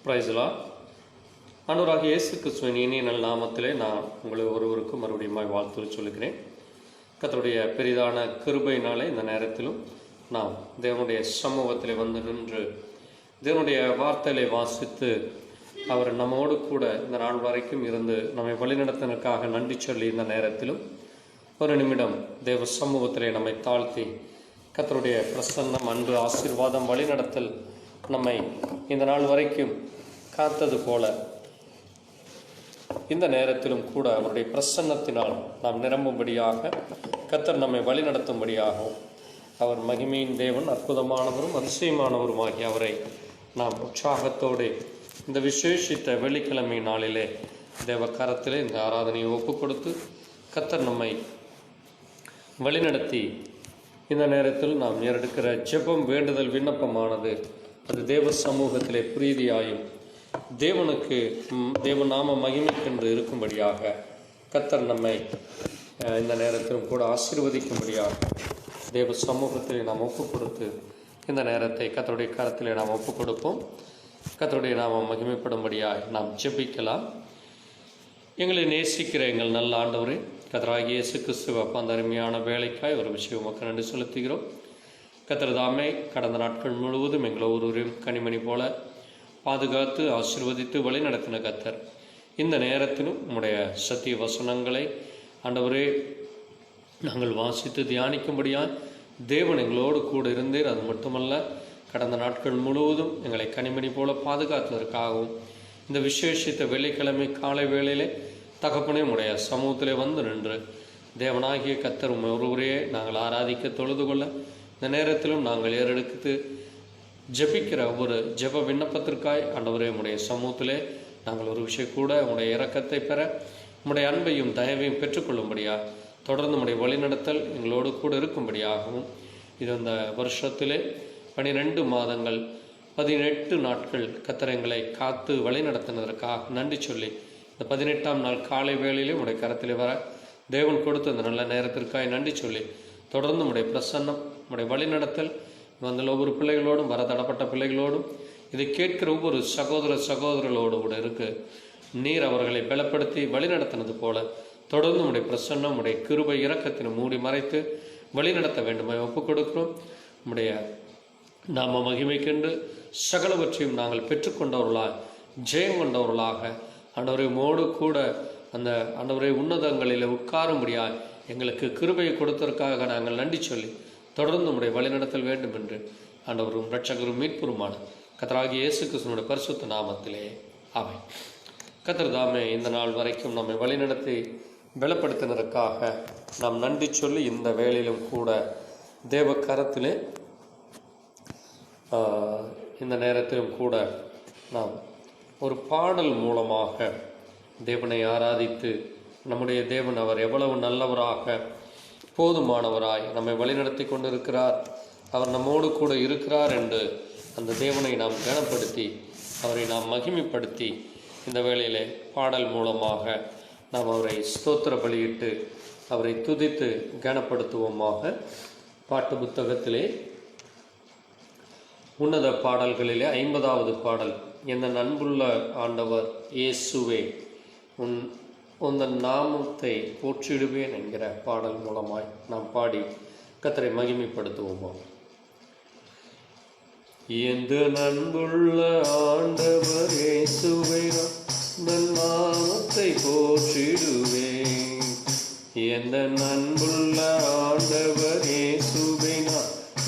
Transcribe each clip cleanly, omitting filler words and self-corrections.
பிரைஸ்லா ஆண்டவராகிய இயேசு கிறிஸ்துவின் இனிய நல் நாமத்திலே நான் உங்களை ஒருவருக்கும் மறுபடியும் வாழ்த்து சொல்லுகிறேன். கர்த்தருடைய பெரிதான கிருபையினாலே இந்த நேரத்திலும் நாம் தேவனுடைய சமூகத்திலே வந்து நின்று தேவனுடைய வார்த்தையை வாசித்து அவர் நம்மோடு கூட இந்த நாள் வரைக்கும் இருந்து நம்மை வழிநடத்தினருக்காக நன்றி சொல்லி இந்த நேரத்திலும் ஒரு நிமிடம் தேவ சமூகத்திலே நம்மை தாழ்த்தி கர்த்தருடைய பிரசன்னம், அன்பு, ஆசீர்வாதம், வழிநடத்தல் நம்மை இந்த நாள் வரைக்கும் காத்தது போல இந்த நேரத்திலும் கூட அவருடைய பிரசன்னத்தினால் நாம் நிரம்பும்படியாக கர்த்தர் நம்மை வழிநடத்தும்படியாகவும் அவர் மகிமையின் தேவன், அற்புதமானவரும் அதிசயமானவருமாகிய அவரை நாம் உற்சாகத்தோடு இந்த விசேஷித்த வெள்ளிக்கிழமை நாளிலே தேவ கரத்திலே இந்த ஆராதனையை ஒப்பு கொடுத்து கர்த்தர் நம்மை வழிநடத்தி இந்த நேரத்தில் நாம் ஏறெடுக்கிற ஜெபம், வேண்டுதல், விண்ணப்பமானது அது தேவ சமூகத்திலே பிரீதியாயும் தேவ நாம மகிமைக்கென்று இருக்கும்படியாக கர்த்தர் நம்மை இந்த நேரத்திலும் கூட ஆசீர்வதிக்கும்படியாக தேவ சமூகத்திலே நாம் ஒப்பு கொடுத்து இந்த நேரத்தை கர்த்தருடைய கரத்திலே நாம் ஒப்பு கொடுப்போம். கர்த்தருடைய நாம மகிமைப்படும்படியாக நாம் ஜெபிக்கலாம். எங்களை நேசிக்கிற எங்கள் நல்ல ஆண்டவரே, கர்த்தராகிய இயேசு கிறிஸ்துவ அந்த அருமையான வேலைக்காய் ஒரு விஷயம் மக்கள் நன்றி செலுத்துகிறோம். கர்த்தர் தாமே கடந்த நாட்கள் முழுவதும் எங்களை ஒருவரையும் கனிமணி போல பாதுகாத்து ஆசீர்வதித்து வழி நடத்தின கர்த்தர் இந்த நேரத்திலும் உம்முடைய சத்திய வசனங்களை ஆண்டவரே நாங்கள் வாசித்து தியானிக்கும்படியால் தேவன் எங்களோடு கூட இருந்தீர். அது மட்டுமல்ல, கடந்த நாட்கள் முழுவதும் எங்களை கனிமணி போல பாதுகாத்ததற்காகவும் இந்த விசேஷித்த வெள்ளிக்கிழமை காலை வேளையிலே தகப்பனே உடைய சமூகத்திலே வந்து நின்று தேவனாகிய கர்த்தர் உம்மை ஒருவரையே நாங்கள் ஆராதிக்க தொழுது கொள்ள இந்த நேரத்திலும் நாங்கள் ஏறெடுத்து ஜெபிக்கிற ஒவ்வொரு ஜெப விண்ணப்பத்திற்காய் ஆண்டவரே உடைய சமூகத்திலே நாங்கள் ஒரு விஷயம் கூட உடைய இரக்கத்தை பெற உடைய அன்பையும் தயவையும் பெற்றுக்கொள்ளும்படியா தொடர்ந்து உடைய வழிநடத்தல் எங்களோடு கூட இருக்கும்படியாகவும் இது அந்த வருஷத்திலே 12 மாதங்கள் 18 நாட்கள் கர்த்தர் எங்களை காத்து வழி நடத்தினதற்காக நன்றி சொல்லி இந்த 18ஆம் நாள் காலை வேளையிலே உடைய கரத்திலே வர தேவன் கொடுத்த அந்த நல்ல நேரத்திற்காக நன்றி சொல்லி தொடர்ந்து உடைய பிரசன்னம், உடைய வழிநடத்தல் வந்த ஒவ்வொரு பிள்ளைகளோடும், வரதடப்பட்ட பிள்ளைகளோடும், இதை கேட்கிற ஒவ்வொரு சகோதரர்களோடு கூட இருக்கு. நீர் அவர்களை பலப்படுத்தி வழிநடத்தினது போல தொடர்ந்து உடைய பிரசன்னம், உடைய கிருபை, இரக்கத்தினை மூடி மறைத்து வழிநடத்த வேண்டுமா ஒப்புக் கொடுக்கிறோம். உடைய நாம மகிமைக்கென்று சகலவற்றையும் நாங்கள் பெற்றுக்கொண்டவர்களாக, ஜெயம் கொண்டவர்களாக ஆண்டவரை மோடு கூட அந்த ஆண்டவரை உன்னதங்களில் உட்காரும்படியாக எங்களுக்கு கிருபையை கொடுத்ததற்காக நாங்கள் நன்றி சொல்லி தொடர்ந்து உடைய வழிநடத்தல் வேண்டும் என்று ஆண்டவரும் இரட்சகரும் மீட்புருமான கர்த்தராகிய இயேசு கிறிஸ்துவினுடைய பரிசுத்த நாமத்திலே ஆமென். கர்த்தர் தாமே இந்த நாள் வரைக்கும் நம்மை வழிநடத்தி பலப்படுத்தினதற்காக நாம் நன்றி சொல்லி இந்த வேளையிலும் கூட தேவ கரத்திலே இந்த நேரத்திலும் கூட நாம் ஒரு பாடல் மூலமாக தேவனை ஆராதித்து நம்முடைய தேவன் அவர் எவ்வளவு நல்லவராக, போதுமானவராய் நம்மை வழிநடத்தி கொண்டிருக்கிறார், அவர் நம்மோடு கூட இருக்கிறார் என்று அந்த தேவனை நாம் கனப்படுத்தி அவரை நாம் மகிமைப்படுத்தி இந்த வேளையிலே பாடல் மூலமாக நாம் அவரை ஸ்தோத்திர பலியிட்டு அவரை துதித்து கனப்படுத்துவோமாக. பாட்டு புத்தகத்திலே உன்னத பாடல்களிலே 50வது பாடல், எந்த அன்புள்ள ஆண்டவர் இயேசுவே உந்தன் நாமத்தை போற்றிடுவேன் என்கிற பாடல் மூலமாய் நாம் பாடி கர்த்தரை மகிமைப்படுத்துவோமா. எந்த அன்புள்ள ஆண்டவர் இயேசுவே உந்தன் நாமத்தை போற்றிடுவேன், எந்த அன்புள்ள ஆண்டவர் இயேசுவே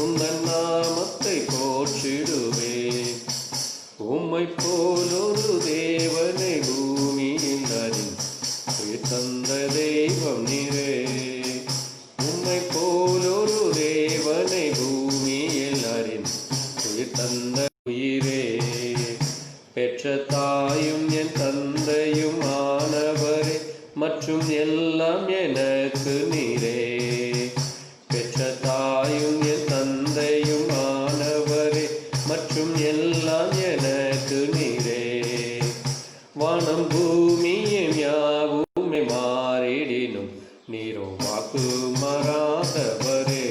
உந்தன் நாமத்தை போற்றிடுவேன். உம்மை போலொரு தேவனை பூமியில் அறிந்து தந்த தெய்வம் நீரே, உம்மை போலொரு தேவனை பூமியில் அறிந்து தந்த உயிரே, பெற்ற தாயும் என் தந்தையும் ஆனவரே மற்றும் எல்லாம் எனக்கு நீரே, பெற்ற தாயும் என் தந்தையும் ஆனவரே மற்றும் எல்லாம் எனக்கு நீரே, வானம் பூமியும் யாவும் மாறிடினும் நீரோ வாக்கு மாறாதவரே,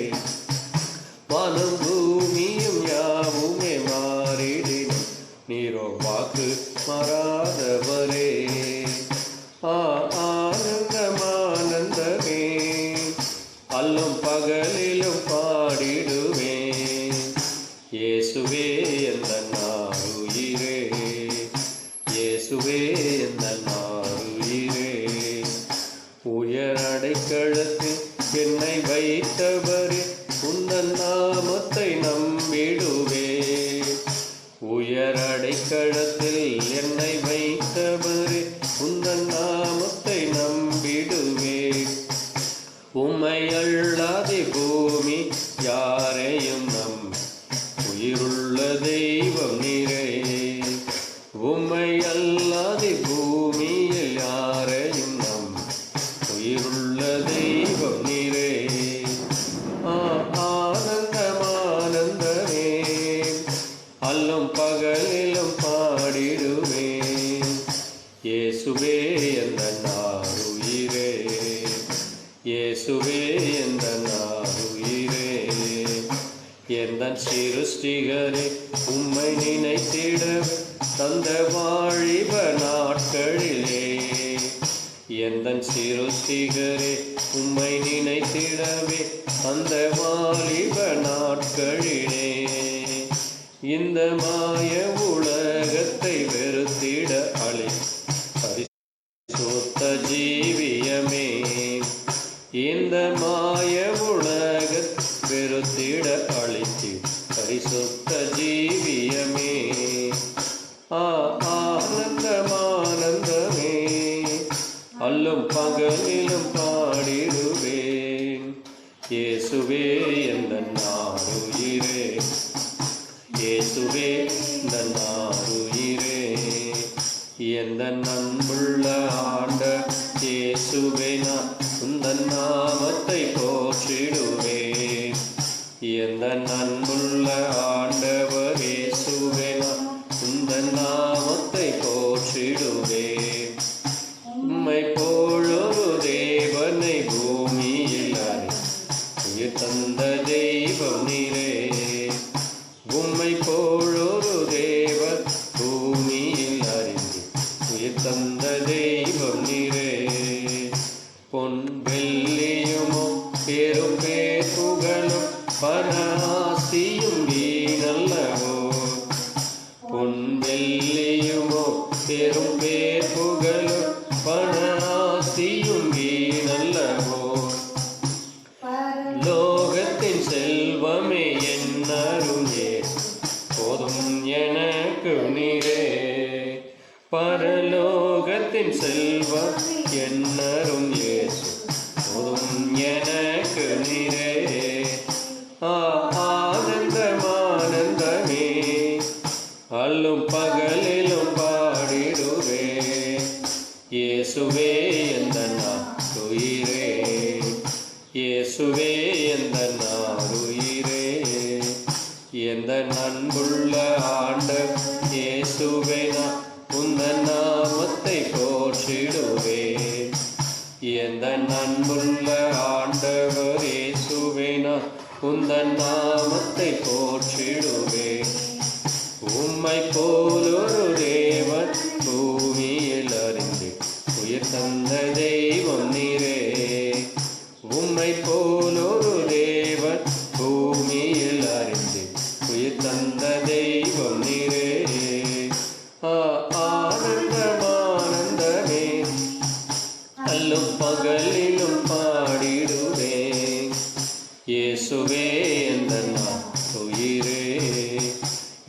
வானம் பூமியும் யாவுமே மாறிடினும் நீரோ வாக்கு மாறாதவரே. ஆனந்தமானந்தமே அல்லும் பகலிலும் பாடிடுவேன். இயேசுவே எந்தன் ஆருயிரே, இயேசுவே எந்தன் ஆருயிரே. உயர் அடைக்கலத்தில் என்னை வைத்தவரே, உந்தன் நாமத்தை நம்பிடுவே. உயர் அடைக்கலத்தில் என்னை வைத்தவரே, உந்தன் நாமத்தை நம்பிடுவே. உம்மை அல்லாதே பூமி யாரையும் உயிருள்ள தெய்வம் நீரே. உம்மை அல்லாதே பூமியில் யாரையும் உயிருள்ள தெய்வம் நீரே. ஆனந்தமானந்தமே அல்லும் பகலிலும் பாடிடுவேன். இயேசுவே எந்தன் ஆருயிரே, இயேசுவே எந்தன் ஆருயிரே. எந்தன் சிருஷ்டிகரே உம்மை நினைத்திட தந்த வாழிப நாட்களிலே. எந்தன் சிருஷ்டிகரே உம்மை நினைத்திடவே அந்த வாலிப நாட்களிலே. இந்த மாய உலகத்தை வெறுத்திட பரிசுத்த ஜீவியமே. இந்த மாய உலக வெறுத்திட அழித்து பரிசுத்த ஜீவியமே. ஆனந்தமானந்தமே அல்லும் பகலிலும் பாடிடுவேன். இயேசுவே எந்தன் ஆருயிரே, இயேசுவே எந்தன் ஆருயிரே. எந்தன் அன்புள்ள ஆண்டவர் இயேசுவே, நான் உந்தன் நாமத்தை போற்றிடுவேன். எந்தன் அன்புள்ள ஆண்டவர் இயேசுவே, நான் உந்தன் நாமத்தை போற்றிடுவேன். உம்மை போலொரு தேவனை பூமியில் உயிர் தந்த தெய்வம் நீரே. உம்மை போலொரு தேவன் பூமியில் அறிந்து உயிர் தந்த தெய்வம் நீரே. பொன் வெள்ளியுமோ பெரும் பேர் புகழும் பராசியும் வீணல்லவோ. பொன் வெள்ளியுமோ பெரும் பேர் புகழும் பராசியும் வீணல்லவோ. லோகத்தின் செல்வமே என்னருளே போதும் எனக்கு நீரே. பரலோகத்தின் செல்வம் என்னரும் இயேசு போதும் எனக்கு நீரே. ஆனந்தமானந்தமே அல்லும் பகலிலும் பாடிடுவேன். இயேசுவே எந்தன் ஆருயிரே, இயேசுவே எந்தன் ஆருயிரே. எந்தன் அன்புள்ள ஆண்டவர் இயேசுவே, நான் உந்தன் நாமத்தை போற்றிடுவேன். எந்தன் அன்புள்ள ஆண்டவர் இயேசுவே, நான் உந்தன் நாமத்தை போற்றிடுவேன். உம்மை போலொரு தேவன் பூமியில் அறிந்து உயிர் தந்த தெய்வம் நீரே. உம்மை போலொரு தேவன் பூமியில் அறிந்து உயிர் தந்த தெய்வம் நீரே. ஆனந்தமானந்தமே அல்லும் பகலிலும் பாடிடுவேன். இயேசுவே எந்தன் ஆருயிரே,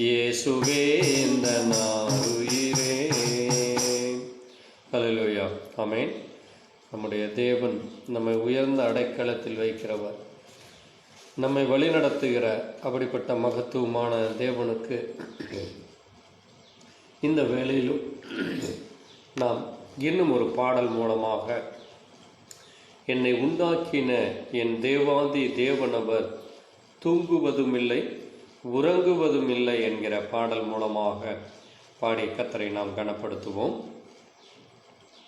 இயேசுவே எந்தன் ஆருயிரே. ஹல்லேலூயா, ஆமென். நம்முடைய தேவன் நம்மை உயர்ந்த அடைக்கலத்தில் வைக்கிறவர், நம்மை வழிநடத்துகிற அப்படிப்பட்ட மகத்துவமான தேவனுக்கு இந்த வேளையிலும் நாம் இன்னும் ஒரு பாடல் மூலமாக என்னை உண்டாக்கின என் தேவாதி தேவனவர் தூங்குவதும் இல்லை உறங்குவதும் இல்லை என்கிற பாடல் மூலமாக பாடி கர்த்தரை நாம் கனப்படுத்துவோம்.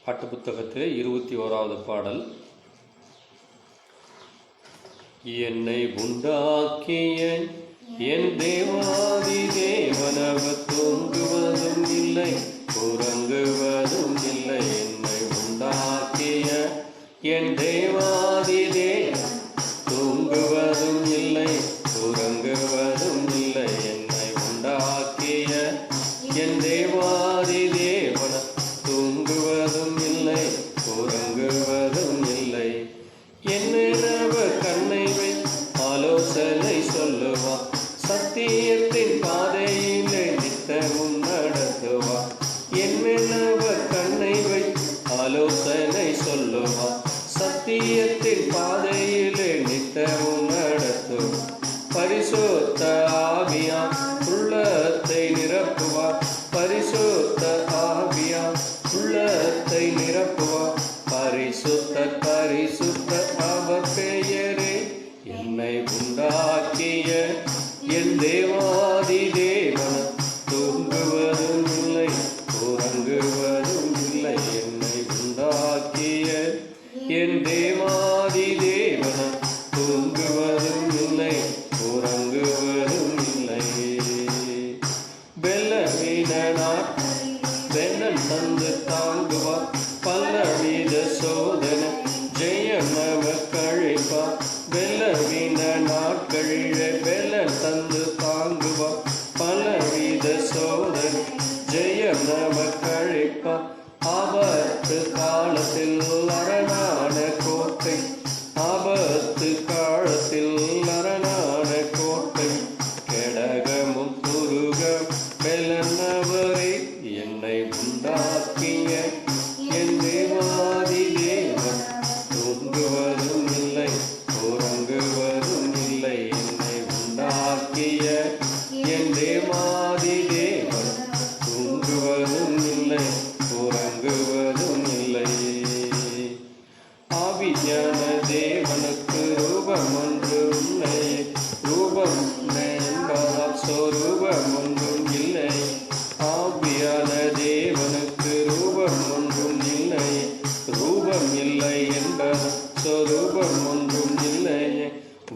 பாட்டு புத்தகத்திலே 21வது பாடல். என்னை உண்டாக்கிய என் தேவாதி தேவனவர் தூங்குவதும் இல்லை, உறங்குவதும் இல்லை. என்னை உண்டாக்கிய என் தேவாதி தேவன் தூங்குவதும் இல்லை, உறங்குவதும் இல்லை. என்னை உண்டாக்கிய என் தேவாதி தேவன தூங்குவதும் இல்லை, உறங்குவதும் இல்லை. என்னவர் கண்ணை வை ஆலோசனை சொல்லுவார், சத்தியத்தின் பாதையிலே நித்தமும் நடத்துவார். என்னவர் கண்ணை வை ஆலோசனை சொல்லுவார், சத்தியத்தின் பாதையிலே நித்தமும் நடத்துவார். பரிசுத்த ஆவியார் உள்ளத்தை நிரப்புவார், பரிசுத்த ஆவியார் உள்ளத்தை நிரப்புவார். பரிசுத்த பரிசுத்த அவர் பெயரே. என்னை உண்டாக்கிய என் தேவாதி தேவன தூங்குவதும் இல்லை, உறங்குவதும் இல்லை. என்னை உண்டாக்கிய என் தேவாதி தேவன தூங்குவதும் இல்லை, உறங்குவதும் இல்லை. பெலவீனனார் பெலன் தந்து தாங்குவார், பலவித சோதனை ஜெயம் நமக்கு அழைப்பார். பெலவீன நாட்களிலே பெலன் தந்து தாங்குவார், பலவித சோதனை ஜெயம் நமக்கு அழைப்பார். ஆபத்து காலத்தில் அரணான கோட்டை, ஆபத்து காலத்தில் அரணான கோட்டை. கேடகமும் துருக பெலனவரே. என்னை உண்டாக்கிய என் தேவாதி தேவன் தூங்குவதும் இல்லை, உறங்குவதும் இல்லை. என்னை உண்டாக்கிய என் தேவாதி தேவன் தூங்குவதும் இல்லை, உறங்குவதும் இல்லை. ஆவியான தேவனுக்கு ரூபம் ஒன்றும் இல்லை, ரூபம் என்பதால் சொரூபம் ஒன்றும் இல்லை. ஆவியான தேவனுக்கு ரூபம் ஒன்றும் இல்லை, ரூபம் இல்லை என்பதால் சொரூபம் ஒன்றும் இல்லை.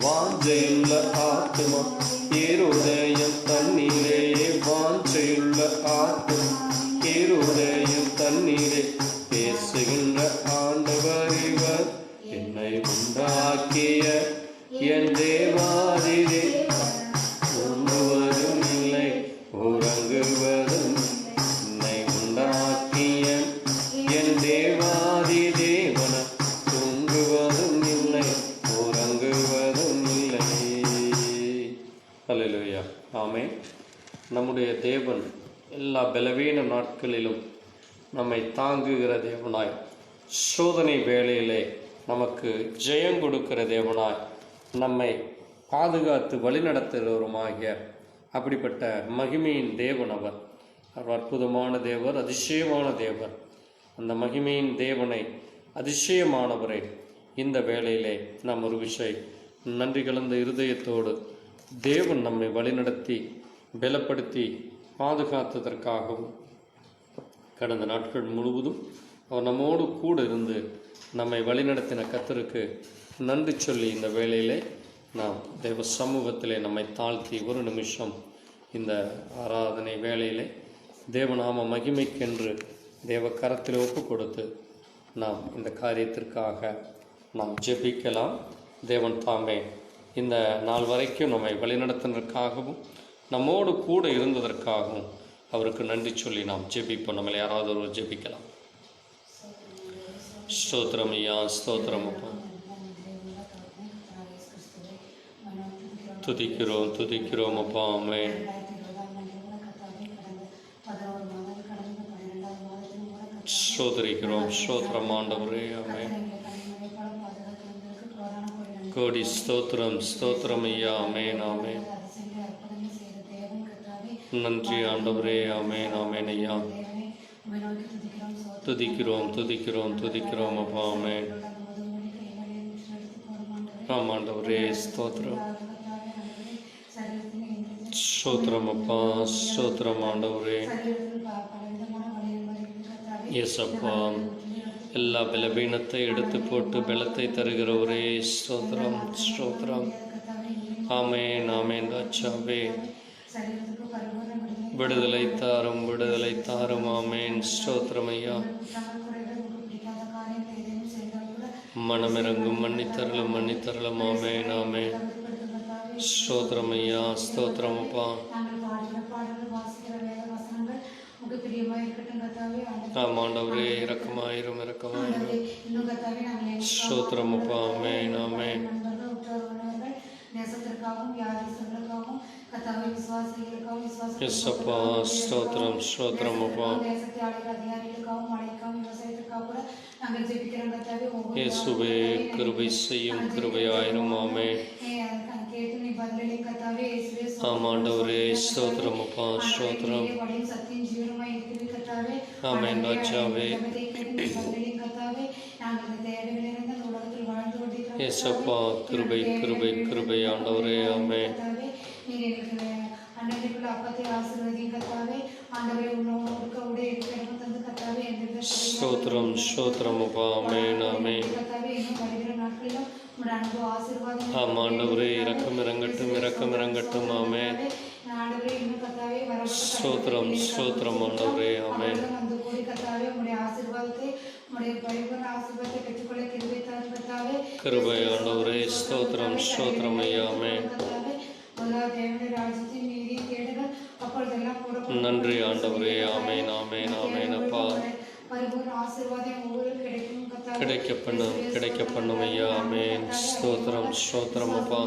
வாஞ்சையுள்ள ஆத்மா இருதயம் தண்ணீரே, வாஞ்சையுள்ள ஆத்மா இருதயம் தண்ணீரே. பேசுகின்ற ஆண்டவர் இவர். என்னை உண்டாக்கிய என் தேவாதி தேவன் தூங்குவதும் இல்லை, உறங்குவதும். என்னை உண்டாக்கிய என் தேவாதி தேவன தூங்குவதும் இல்லை, உறங்குவதும் இல்லை. அல்லேலூயா, ஆமென். நம்முடைய தேவன் எல்லா பலவீன நாட்களிலும் நம்மை தாங்குகிற தேவனாய், சோதனை வேளையிலே நமக்கு ஜெயம் கொடுக்கிற தேவனாய், நம்மை பாதுகாத்து வழிநடத்துகிறவருமாகிய அப்படிப்பட்ட மகிமையின் தேவன் அவர். அவர் அற்புதமான தேவர், அதிசயமான தேவர். அந்த மகிமையின் தேவனை, அதிசயமானவரை இந்த வேளையிலே நாம் ஒரு விஷயம் நன்றி கலந்த இருதயத்தோடு தேவன் நம்மை வழிநடத்தி பலப்படுத்தி பாதுகாத்ததற்காகவும் கடந்த நாட்கள் முழுவதும் அவர் நம்மோடு கூட இருந்து நம்மை வழிநடத்தின கர்த்தருக்கு நன்றி சொல்லி இந்த வேளையிலே நாம் தேவ சமூகத்திலே நம்மை தாழ்த்தி ஒரு நிமிஷம் இந்த ஆராதனை வேளையிலே தேவநாம மகிமைக்கென்று தேவ கரத்தில் ஒப்பு கொடுத்து நாம் இந்த காரியத்திற்காக நாம் ஜெபிக்கலாம். தேவன் தாமே இந்த நாள் வரைக்கும் நம்மை வழிநடத்தினதற்காகவும் நம்மோடு கூட இருந்ததற்காகவும் அவருக்கு நன்றி சொல்லி நாம் ஜெபிப்போம். நம்மளை யாராவது ஒரு ஜெபிக்கலாம். ஸ்தோத்திரம் ஐயா, ஸ்தோத்திரம் அப்பா. துதிக்கிறோம் துதிக்கிறோம் அப்பா. ஆமென். ஸ்தோத்திரிக்கிறோம், ஸ்தோத்திரம் ஆண்டவரே. ஆமென். கோடி ஸ்தோத்திரம், ஸ்தோத்திரம் ஐயா. ஆமென், ஆமென். நன்றி ஆண்டவரே. ஆமென், ஆமென் ஐயா. துதிக்கிறோம் துதிக்கிறோம் துதிக்கிறோம் அப்பா. ஆமென். ஆமாண்டவரே, ஸ்தோத்திரம் ஸ்தோத்திரம் அப்பா, ஸ்தோத்திரம் ஆண்டவரே. எஸ் அப்பா, எல்லா பலவீனத்தை எடுத்து போட்டு பலத்தை தருகிறவரே, ஸ்தோத்திரம் ஸ்தோத்திரம். ஆமென் ஆமென் ராஜாவே. விடுதலை தாரும் விடுதலை தாரும். ஆமென். ஸ்தோத்திரம் ஐயா. மனமிறங்கும் மன்னித்தரலும் மன்னித்தரலும். ஆமென் ஆமென். ஸ்தோத்திரம் ஐயா. ஸ்தோத்திரம் அப்பா. ஆமாண்டவரே இரக்கமாயிரும் இரக்கமாயிரும். ஸ்தோத்திரம் அப்பா. ஆமென் ஆமென். எஸ்ஸப்பா. ஸ்தோத்திரம் ஸ்தோத்திரம் அப்பா. இயேசுவே கிருபை செய்யும் கிருபையாயிரும். ஆமென். ஆமாண்டவரே ஸ்தோத்திரம் அப்பா. ஸ்தோத்திரம். ஆமென் ராஜாவே. எஸ்ஸப்பா கிருபை கிருபை கிருபை ஆண்டவரே. ஆமென். ஸ்தோத்திரம் ஸ்தோத்திரம் அப்பா. ஆமென் ஆமென். ஆமாண்டவரே இரக்கம் இறங்கட்டும் இரக்கம் இறங்கட்டும். ஆமென். ஸ்தோத்திரம் ஸ்தோத்திரம் ஆண்டவரே. ஆமென். கிருபை ஆண்டவரே. ஸ்தோத்திரம் ஸ்தோத்திரம் ஐயா. ஆமென். நன்றி ஆண்டவரே. ஆமென் ஆமென் ஆமென் அப்பா. கிடைக்க பண்ணும் ஐயா. ஆமென். ஸ்தோத்திரம் ஸ்தோத்திரம் அப்பா.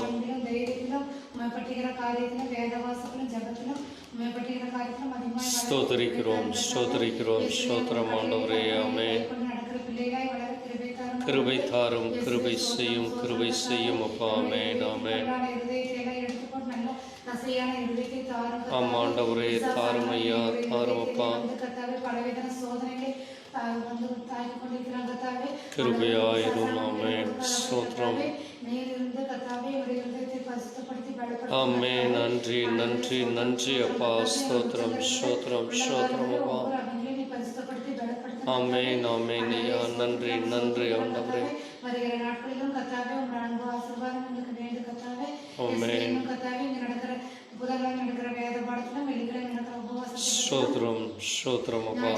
ஸ்தோத்திரிக்கிறோம் ஸ்தோத்திரிக்கிறோம். ஸ்தோத்திரம் ஆண்டவரே. ஆமென். கிருபை தாரும் கிருபை செய்யும் கிருபை செய்யும் அப்பா. ஆமென் ஆமென். ஆமாண்டவரே தாரும் ஐயா தாரும் அப்பா. கிருபையாயிரும். ஆமென். ஸ்தோத்திரம். ஆமென். நன்றி நன்றி நன்றி அப்பா. ஸ்தோத்திரம் ஸ்தோத்திரம் ஸ்தோத்திரம் அப்பா. ஆமென் ஆமென் ஐயா. நன்றி நன்றி ஆண்டவரே. ஆமென். ஸ்தோத்திரம் ஸ்தோத்திரம் அப்பா.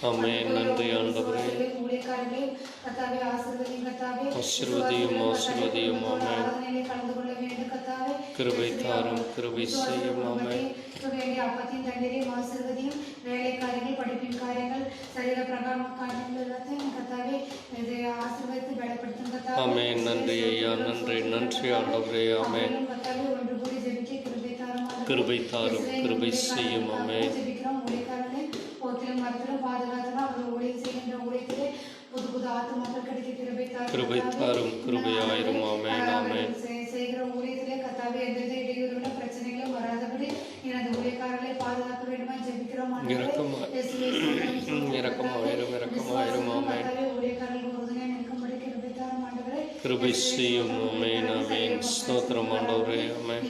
ஆமென். நன்றி ஆண்டவரே. ஆசீர்வதியும் ஆசீர்வதியும். ஆமென். கிருபை தாரும் கிருபை செய்யும். ஆமென். ஆமென். நன்றி ஐயா. நன்றி நன்றி ஆண்டவரே. ஆமென். கிருபை தாரும் கிருபை செய்யும். ஆமென். கிருபை தாரும் கிருபையாயிரும். ஆமென் ஆமென். இரக்கமாயிரும் இரக்கமாயிரும். ஆமென். கிருபை செய்யும். ஆமென் ஆமென். ஸ்தோத்திரம் ஆண்டவரே. ஆமென்.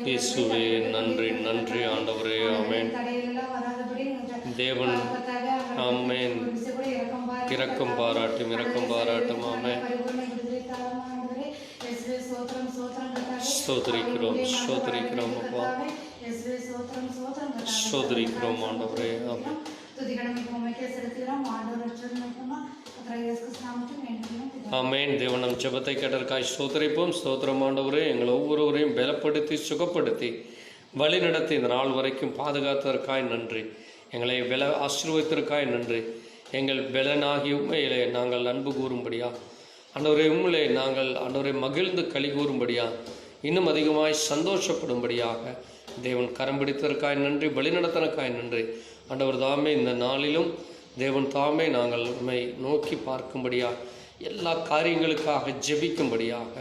இயேசுவே நன்றி நன்றி ஆண்டவரே. ஆமென். தேவன் ஆமென் இரக்கம் பாராட்டும் இரக்கம் பாராட்டும். ஆமென். ஸ்தோத்திரிக்கிறோம் ஸ்தோத்திரிக்கிறோம் அப்பா. ஸ்தோத்திரிக்கிறோம் ஆண்டவரே. ஆமென். ஆமென். தேவன் நம் ஜெபத்தை கேட்டதற்காய் ஸ்தோத்திரிப்போம். ஸ்தோத்திரம் ஆண்டவரே. எங்கள் ஒவ்வொருவரையும் பலப்படுத்தி சுகப்படுத்தி வழி நடத்தி இந்த நாள் வரைக்கும் பாதுகாத்ததற்காய் நன்றி. எங்களை ஆசீர்வதித்ததற்காய் நன்றி. எங்கள் பலனாகி உண்மையிலே நாங்கள் அன்பு கூறும்படியா ஆண்டவரே, உண்மையிலே நாங்கள் ஆண்டவரை மகிழ்ந்து களி கூறும்படியா இன்னும் அதிகமாய் சந்தோஷப்படும்படியாக தேவன் கரம் பிடித்ததற்காய் நன்றி. வழிநடத்தனக்காய் நன்றி. ஆண்டவர் தாமே இந்த நாளிலும் தேவன் தாமே நாங்கள் உண்மை நோக்கி பார்க்கும்படியாக எல்லா காரியங்களுக்காக ஜெபிக்கும்படியாக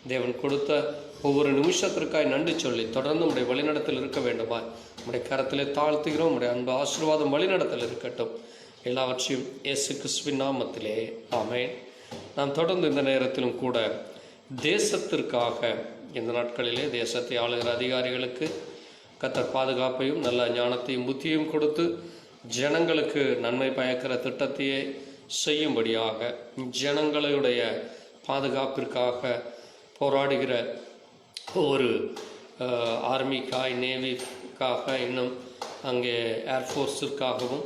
தேவன் கொடுத்த ஒவ்வொரு நிமிஷத்திற்காய் நன்றி சொல்லி தொடர்ந்து உடைய வழிநடத்தல் இருக்க வேண்டுமா உடைய கரத்திலே தாழ்த்துகிறோம். உடைய அன்பு ஆசீர்வாதம் வழிநடத்தல் இருக்கட்டும். எல்லாவற்றையும் இயேசு கிறிஸ்துவின் நாமத்திலே ஆமென். நாம் தொடர்ந்து இந்த நேரத்திலும் கூட தேசத்திற்காக இந்த நாட்களிலே தேசத்தை ஆளுகிற அதிகாரிகளுக்கு கர்த்தர் பாதுகாப்பையும் நல்ல ஞானத்தையும் புத்தியும் கொடுத்து ஜனங்களுக்கு நன்மை பயக்கிற திட்டத்தையே செய்யும்படியாக, ஜனங்களுடைய பாதுகாப்பிற்காக போராடுகிற ஒரு ஆர்மிக்காய், நேவிக்காக, இன்னும் அங்கே ஏர்ஃபோர்ஸிற்காகவும்,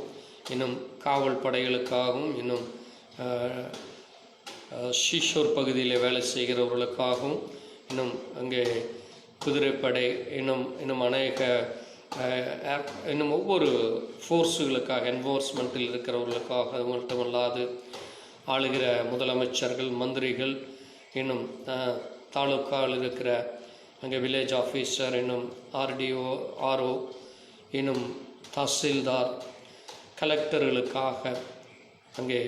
இன்னும் காவல் படைகளுக்காகவும், இன்னும் ஷீஷோர் பகுதியில் வேலை செய்கிறவர்களுக்காகவும், இன்னும் அங்கே குதிரைப்படை, இன்னும் அநேக இன்னும் ஒவ்வொரு ஃபோர்ஸுகளுக்காக, என்ஃபோர்ஸ்மெண்ட்டில் இருக்கிறவர்களுக்காக, அது மட்டுமல்லாது ஆளுகிற முதலமைச்சர்கள், மந்திரிகள், இன்னும் தாலுக்காவில் இருக்கிற அங்கே வில்லேஜ் ஆஃபீஸர், இன்னும் ஆர்டிஓ, ஆர்ஓ, இன்னும் தாசில்தார், கலெக்டர்களுக்காக, அங்கே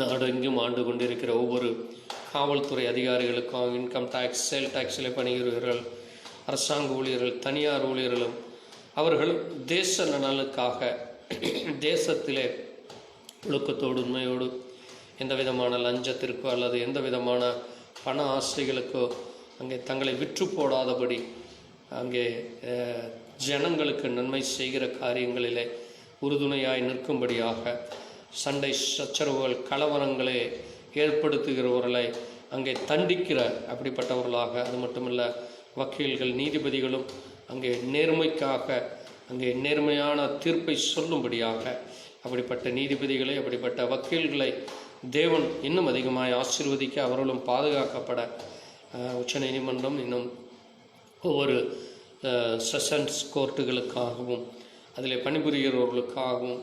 நாடு எங்கும் ஆண்டு கொண்டிருக்கிற ஒவ்வொரு காவல்துறை அதிகாரிகளுக்கும், இன்கம் டேக்ஸ், சேல் டேக்ஸில் பணிபுரிவர்கள், அரசாங்க ஊழியர்கள், தனியார் ஊழியர்களும், அவர்கள் தேச நலனுக்காக தேசத்திலே ஒழுக்கத்தோடு, உண்மையோடு, எந்த விதமான லஞ்சத்திற்கோ அல்லது எந்த விதமான பண ஆசைகளுக்கோ அங்கே தங்களை விற்று போடாதபடி, அங்கே ஜனங்களுக்கு நன்மை செய்கிற காரியங்களிலே உறுதுணையாய் நிற்கும்படியாக, சண்டை சச்சரவுகள், கலவரங்களை ஏற்படுத்துகிறவர்களை அங்கே தண்டிக்கிற அப்படிப்பட்டவர்களாக, அது மட்டுமல்ல வக்கீல்கள், நீதிபதிகளும் அங்கே நேர்மைக்காக, அங்கே நேர்மையான தீர்ப்பை சொல்லும்படியாக, அப்படிப்பட்ட நீதிபதிகளை, அப்படிப்பட்ட வக்கீல்களை தேவன் இன்னும் அதிகமாக ஆசீர்வதிக்க, அவர்களும் பாதுகாக்கப்பட உச்ச நீதிமன்றம், இன்னும் ஒவ்வொரு செஷன்ஸ் கோர்ட்டுகளுக்காகவும், அதில் பணிபுரிகிறவர்களுக்காகவும்,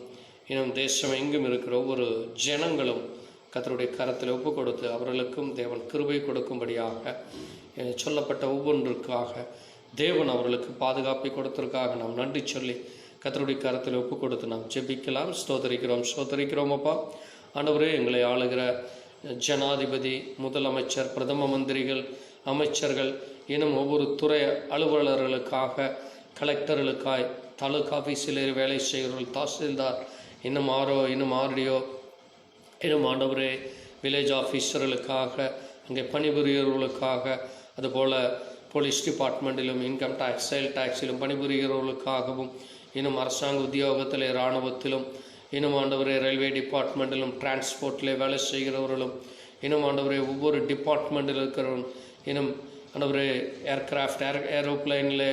இன்னும் தேசம் எங்கும் இருக்கிற ஒவ்வொரு ஜனங்களும் கர்த்தருடைய கரத்தில் ஒப்பு கொடுத்து அவர்களுக்கும் தேவன் கிருபை கொடுக்கும்படியாக, சொல்லப்பட்ட ஒவ்வொன்றுக்காக தேவன் அவர்களுக்கு பாதுகாப்பை கொடுத்ததற்காக நாம் நன்றி சொல்லி கர்த்தருடைய கரத்தில் ஒப்பு கொடுத்து நாம் ஜெபிக்கலாம். ஸ்தோத்தரிக்கிறோம் அப்பா. ஆண்டவரே, எங்களை ஆளுகிற ஜனாதிபதி, முதலமைச்சர், பிரதம மந்திரிகள், அமைச்சர்கள், இன்னும் ஒவ்வொரு துறை அலுவலர்களுக்காக, கலெக்டர்களுக்காய், தாலுக் ஆஃபீஸில் வேலை செய்கிறவர்கள், தாசில்தார், இன்னும் ஆர்ஓ, இன்னும் ஆர்டிஓ, இன்னும் ஆண்டவரே வில்லேஜ் ஆஃபீஸர்களுக்காக, அங்கே பணிபுரிகிறவர்களுக்காக, அதுபோல் போலீஸ் டிபார்ட்மெண்ட்டிலும், இன்கம் டேக்ஸ், சேல் டேக்ஸிலும் பணிபுரிகிறவர்களுக்காகவும், இன்னும் அரசாங்க உத்தியோகத்திலே, இராணுவத்திலும், இன்னும் ஆண்டவரே ரயில்வே டிபார்ட்மெண்ட்டிலும், டிரான்ஸ்போர்ட்டிலே வேலை செய்கிறவர்களும், இன்னும் ஆண்டவரே ஒவ்வொரு டிபார்ட்மெண்ட்டில் இருக்கிறவன், இன்னும் ஆண்டவரே ஏர்கிராஃப்ட், ஏரோப்ளைனில்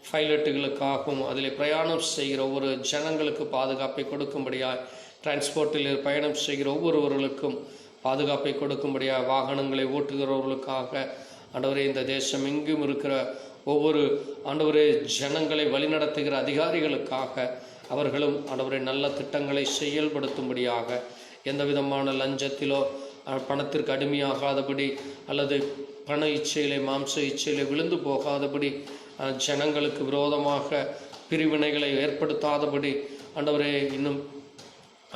பைலட்டுகளுக்காகவும், அதில் பிரயாணம் செய்கிற ஒவ்வொரு ஜனங்களுக்கு பாதுகாப்பை கொடுக்கும்படியாய், டிரான்ஸ்போர்ட்டில் பயணம் செய்கிற ஒவ்வொருவர்களுக்கும் பாதுகாப்பை கொடுக்கும்படியாக, வாகனங்களை ஓட்டுகிறவர்களுக்காக, ஆண்டவரே இந்த தேசம் எங்கும் இருக்கிற ஒவ்வொரு ஆண்டவரே ஜனங்களை வழிநடத்துகிற அதிகாரிகளுக்காக, அவர்களும் ஆண்டவரே நல்ல திட்டங்களை செயல்படுத்தும்படியாக, எந்த விதமான லஞ்சத்திலோ பணத்திற்கு அடிமையாகாதபடி அல்லது பண இச்சையிலே, மாம்ச இச்சையிலே விழுந்து போகாதபடி, ஜனங்களுக்கு விரோதமாக பிரிவினைகளை ஏற்படுத்தாதபடி, ஆண்டவரே இன்னும்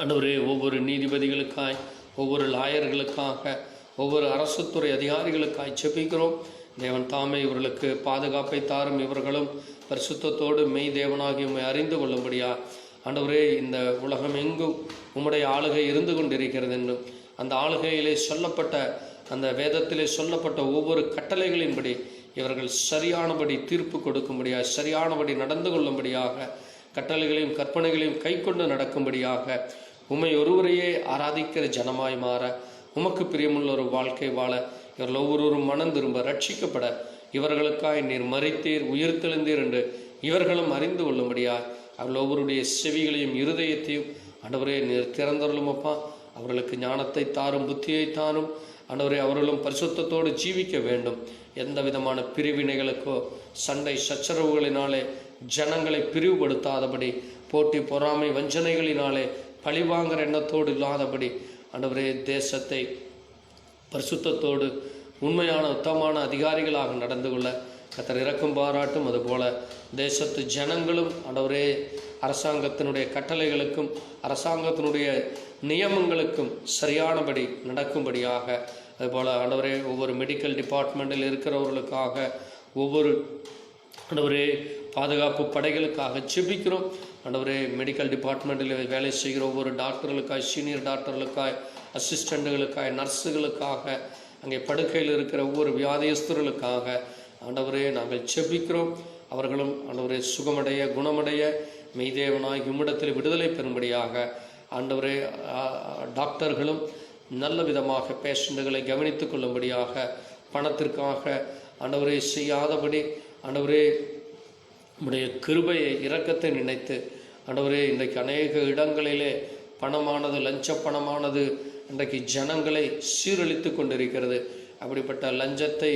ஆண்டவரே ஒவ்வொரு நீதிபதிகளுக்காய், ஒவ்வொரு லாயர்களுக்காக, ஒவ்வொரு அரசுத்துறை அதிகாரிகளுக்காய் ஜெபிக்கிறோம். தேவன் தாமே இவர்களுக்கு பாதுகாப்பை தாரும். இவர்களும் பரிசுத்தத்தோடு மெய் தேவனாகி உம்மை அறிந்து கொள்ளும்படியா, ஆண்டவரே இந்த உலகம் எங்கும் உம்முடைய ஆளுகை இருந்து கொண்டிருக்கிறது என்றும், அந்த ஆளுகையிலே சொல்லப்பட்ட, அந்த வேதத்திலே சொல்லப்பட்ட ஒவ்வொரு கட்டளைகளின்படி இவர்கள் சரியானபடி தீர்ப்பு கொடுக்கும்படியாக, சரியானபடி நடந்து கொள்ளும்படியாக, கட்டளைகளையும் கற்பனைகளையும் கை கொண்டு நடக்கும்படியாக, உம்மை ஒருவரையே ஆராதிக்கிற ஜனமாய் மாற, உமக்கு பிரியமுள்ள ஒரு வாழ்க்கை வாழ இவர்கள் ஒவ்வொருவரும் மனம் திரும்ப ரட்சிக்கப்பட, இவர்களுக்காய் நீர் மரித்தீர், உயிர்த்தெழுந்தீர் என்று இவர்களும் அறிந்து கொள்ளும்படியாய், அவர்கள் ஒவ்வொருடைய செவிகளையும் இருதயத்தையும் ஆண்டவரே நீர் திறந்தருளும் அப்பா. அவர்களுக்கு ஞானத்தை தாரும், புத்தியை தாரும் ஆண்டவரே. அவர்களும் பரிசுத்தத்தோடு ஜீவிக்க வேண்டும். எந்த விதமான பிரிவினைகளுக்கோ, சண்டை சச்சரவுகளினாலே ஜனங்களை பிரிவுபடுத்தாதபடி, போட்டி பொறாமை வஞ்சனைகளினாலே பழிவாங்கிற எண்ணத்தோடு இல்லாதபடி, ஆண்டவரே தேசத்தை பரிசுத்தத்தோடு உண்மையான உத்தமமான அதிகாரிகளாக நடந்து கொள்ள கர்த்தர் இரக்கம் பாராட்டும். அதுபோல தேசத்து ஜனங்களும் ஆண்டவரே அரசாங்கத்தினுடைய கட்டளைகளுக்கும் அரசாங்கத்தினுடைய நியமங்களுக்கும் சரியானபடி நடக்கும்படியாக, அதுபோல் ஆண்டவரே ஒவ்வொரு மெடிக்கல் டிபார்ட்மெண்ட்டில் இருக்கிறவர்களுக்காக, ஒவ்வொரு ஆண்டவரே பாதுகாப்பு படைகளுக்காக ஜெபிக்கிறோம். ஆண்டவரே மெடிக்கல் டிபார்ட்மெண்ட்டில் வேலை செய்கிற ஒவ்வொரு டாக்டர்களுக்காய், சீனியர் டாக்டர்களுக்காய், அசிஸ்டண்ட்டுகளுக்காய், நர்ஸுகளுக்காக, அங்கே படுக்கையில் இருக்கிற ஒவ்வொரு வியாதியஸ்தர்களுக்காக ஆண்டவரே நாங்கள் ஜெபிக்கிறோம். அவர்களும் ஆண்டவரே சுகமடைய, குணமடைய, மெய்தேவனாய் உம்மிடத்தில் விடுதலை பெறும்படியாக ஆண்டவரே டாக்டர்களும் நல்ல விதமாக பேஷண்ட்டுகளை கவனித்து கொள்ளும்படியாக, பணத்திற்காக ஆண்டவரே செய்யாதபடி ஆண்டவரே உம்முடைய கிருபையை இரக்கத்தை நினைத்து ஆண்டவரே இன்றைக்கு அநேக இடங்களிலே பணமானது, லஞ்ச பணமானது இன்றைக்கு ஜனங்களை சீரழித்து கொண்டிருக்கிறது. அப்படிப்பட்ட லஞ்சத்தை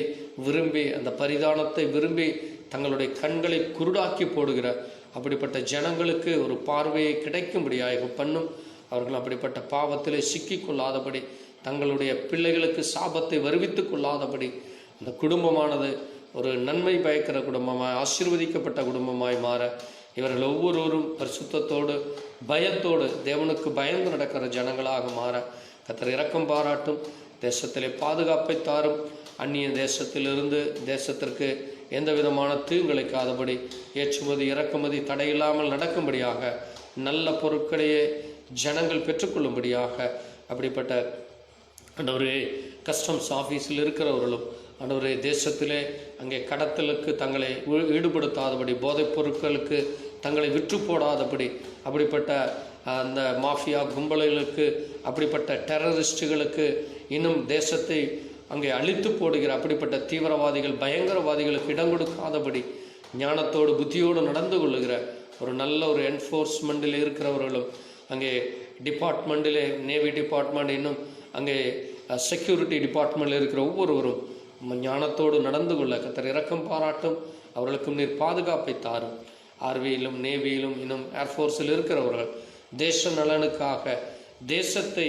விரும்பி, அந்த பரிதானத்தை விரும்பி தங்களுடைய கண்களை குருடாக்கி போடுகிற அப்படிப்பட்ட ஜனங்களுக்கு ஒரு பார்வையை கிடைக்கும்படியாக பண்ணும். அவர்கள் அப்படிப்பட்ட பாவத்திலே சிக்கிக்கொள்ளாதபடி, தங்களுடைய பிள்ளைகளுக்கு சாபத்தை வருவித்து கொள்ளாதபடி அந்த குடும்பமானது ஒரு நன்மை பயக்கிற குடும்பமாய், ஆசீர்வதிக்கப்பட்ட குடும்பமாய் மாற இவர்கள் ஒவ்வொருவரும் பரிசுத்தத்தோடு பயத்தோடு தேவனுக்கு பயந்து நடக்கிற ஜனங்களாக மாற கர்த்தர் இரக்கம் பாராட்டும். தேசத்திலே பாதுகாப்பை தாரும். அந்நிய தேசத்திலிருந்து தேசத்திற்கு எந்த விதமான தீங்கிழைக்காதபடி ஏற்றுமதி இறக்குமதி தடையில்லாமல் நடக்கும்படியாக, நல்ல பொருட்களையே ஜனங்கள் பெற்றுக்கொள்ளும்படியாக, அப்படிப்பட்ட ஆண்டவரே கஸ்டம்ஸ் ஆஃபீஸில் இருக்கிறவர்களும் ஆண்டவரே தேசத்திலே அங்கே கடத்தலுக்கு தங்களை ஈடுபடுத்தாதபடி, போதைப் பொருட்களுக்கு தங்களை விற்று போடாதபடி, அப்படிப்பட்ட அந்த மாஃபியா கும்பல்களுக்கு, அப்படிப்பட்ட டெரரிஸ்டுகளுக்கு, இன்னும் தேசத்தை அங்கே அழித்து போடுகிற அப்படிப்பட்ட தீவிரவாதிகள், பயங்கரவாதிகளுக்கு இடம் கொடுக்காதபடி ஞானத்தோடு புத்தியோடு நடந்து கொள்ளுகிற ஒரு நல்ல ஒரு என்ஃபோர்ஸ்மெண்ட்டில் இருக்கிறவர்களும், அங்கே டிபார்ட்மெண்ட்டிலே நேவி டிபார்ட்மெண்ட், இன்னும் அங்கே செக்யூரிட்டி டிபார்ட்மெண்ட்டில் இருக்கிற ஒவ்வொருவரும் ஞானத்தோடு நடந்து கொள்ள கர்த்தர் இரக்கம் பாராட்டும். அவர்களுக்கும் நீர் பாதுகாப்பை தாரும். ஆர்வியிலும் நேவியிலும் இன்னும் ஏர்ஃபோர்ஸில் இருக்கிறவர்கள் தேச நலனுக்காக, தேசத்தை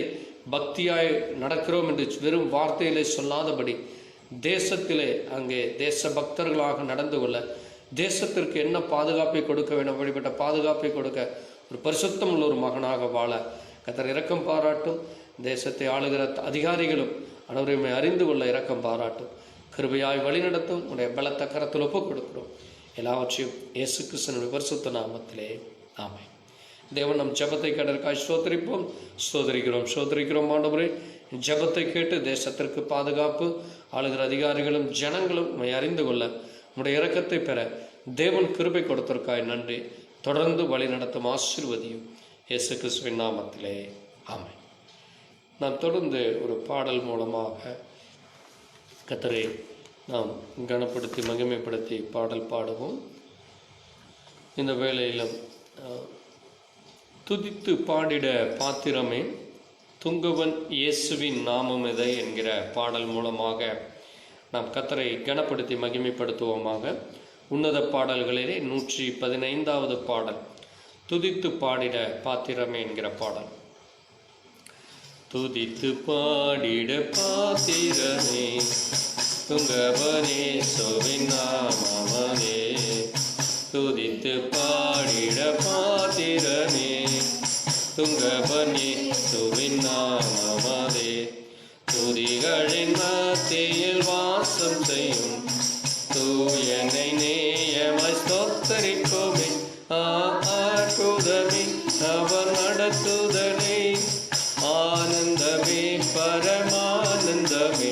பக்தியாய் நடக்கிறோம் என்று வெறும் வார்த்தையிலே சொல்லாதபடி, தேசத்திலே அங்கே தேச பக்தர்களாக நடந்து கொள்ள, தேசத்திற்கு என்ன பாதுகாப்பை கொடுக்க வேண்டும் அப்படிப்பட்ட பாதுகாப்பை கொடுக்க ஒரு பரிசுத்தம் உள்ள ஒரு மகனாக வாழ கர்த்தர் இரக்கம் பாராட்டும். தேசத்தை ஆளுகிற அதிகாரிகளும் அனைவரையுமே அறிந்து கொள்ள இரக்கம் பாராட்டும். கிருபையாய் வழிநடத்தும். உடைய பலத்த கரத்தில் ஒப்புக் கொடுக்கிறோம். எல்லாவற்றையும் இயேசு கிறிஸ்துவின் பரிசுத்த நாமத்திலே ஆமென். தேவன் நம் ஜெபத்தை கேட்டதற்காய் ஸ்தோத்திரிப்போம். ஸ்தோத்திரிக்கிறோம் ஆண்டவரே. ஜெபத்தை கேட்டு தேசத்திற்கு பாதுகாப்பு, ஆளுகிற அதிகாரிகளும் ஜனங்களும் உம்மை அறிந்து கொள்ள உடைய இரக்கத்தை பெற தேவன் கிருபை கொடுத்ததற்காய் நன்றி. தொடர்ந்து வழி நடத்தும் ஆசீர்வதியும் இயேசு கிறிஸ்துவின் நாமத்திலே ஆமென். நாம் தொடர்ந்து ஒரு பாடல் மூலமாக கர்த்தரை நாம் கனப்படுத்தி மகிமைப்படுத்தி பாடல் பாடுவோம். இந்த வேளையிலும் துதித்து பாடிட பாத்திரமே துங்கவன் இயேசுவின் நாமம் எதை என்கிற பாடல் மூலமாக நாம் கர்த்தரை கனப்படுத்தி மகிமைப்படுத்துவோமாக. உன்னத பாடல்களிலே 115வது பாடல் துதித்து பாடிட பாத்திரமே என்கிற பாடல். துதித்து பாடிட பாத்திரமே துங்கவனே இயேசுவின் நாமமே, துதித்து பாடிட பாத்திரமே துங்கவனே இயேசுவின் நாமமே, துதிகளின் மத்தியில் வாசம் செய்யும் தூயனை நேயமாய் ஸ்தோத்தரிப்போமே. ஆற்றுதமே அவர் நடத்துதலே, ஆனந்தமே பரமானந்தமே,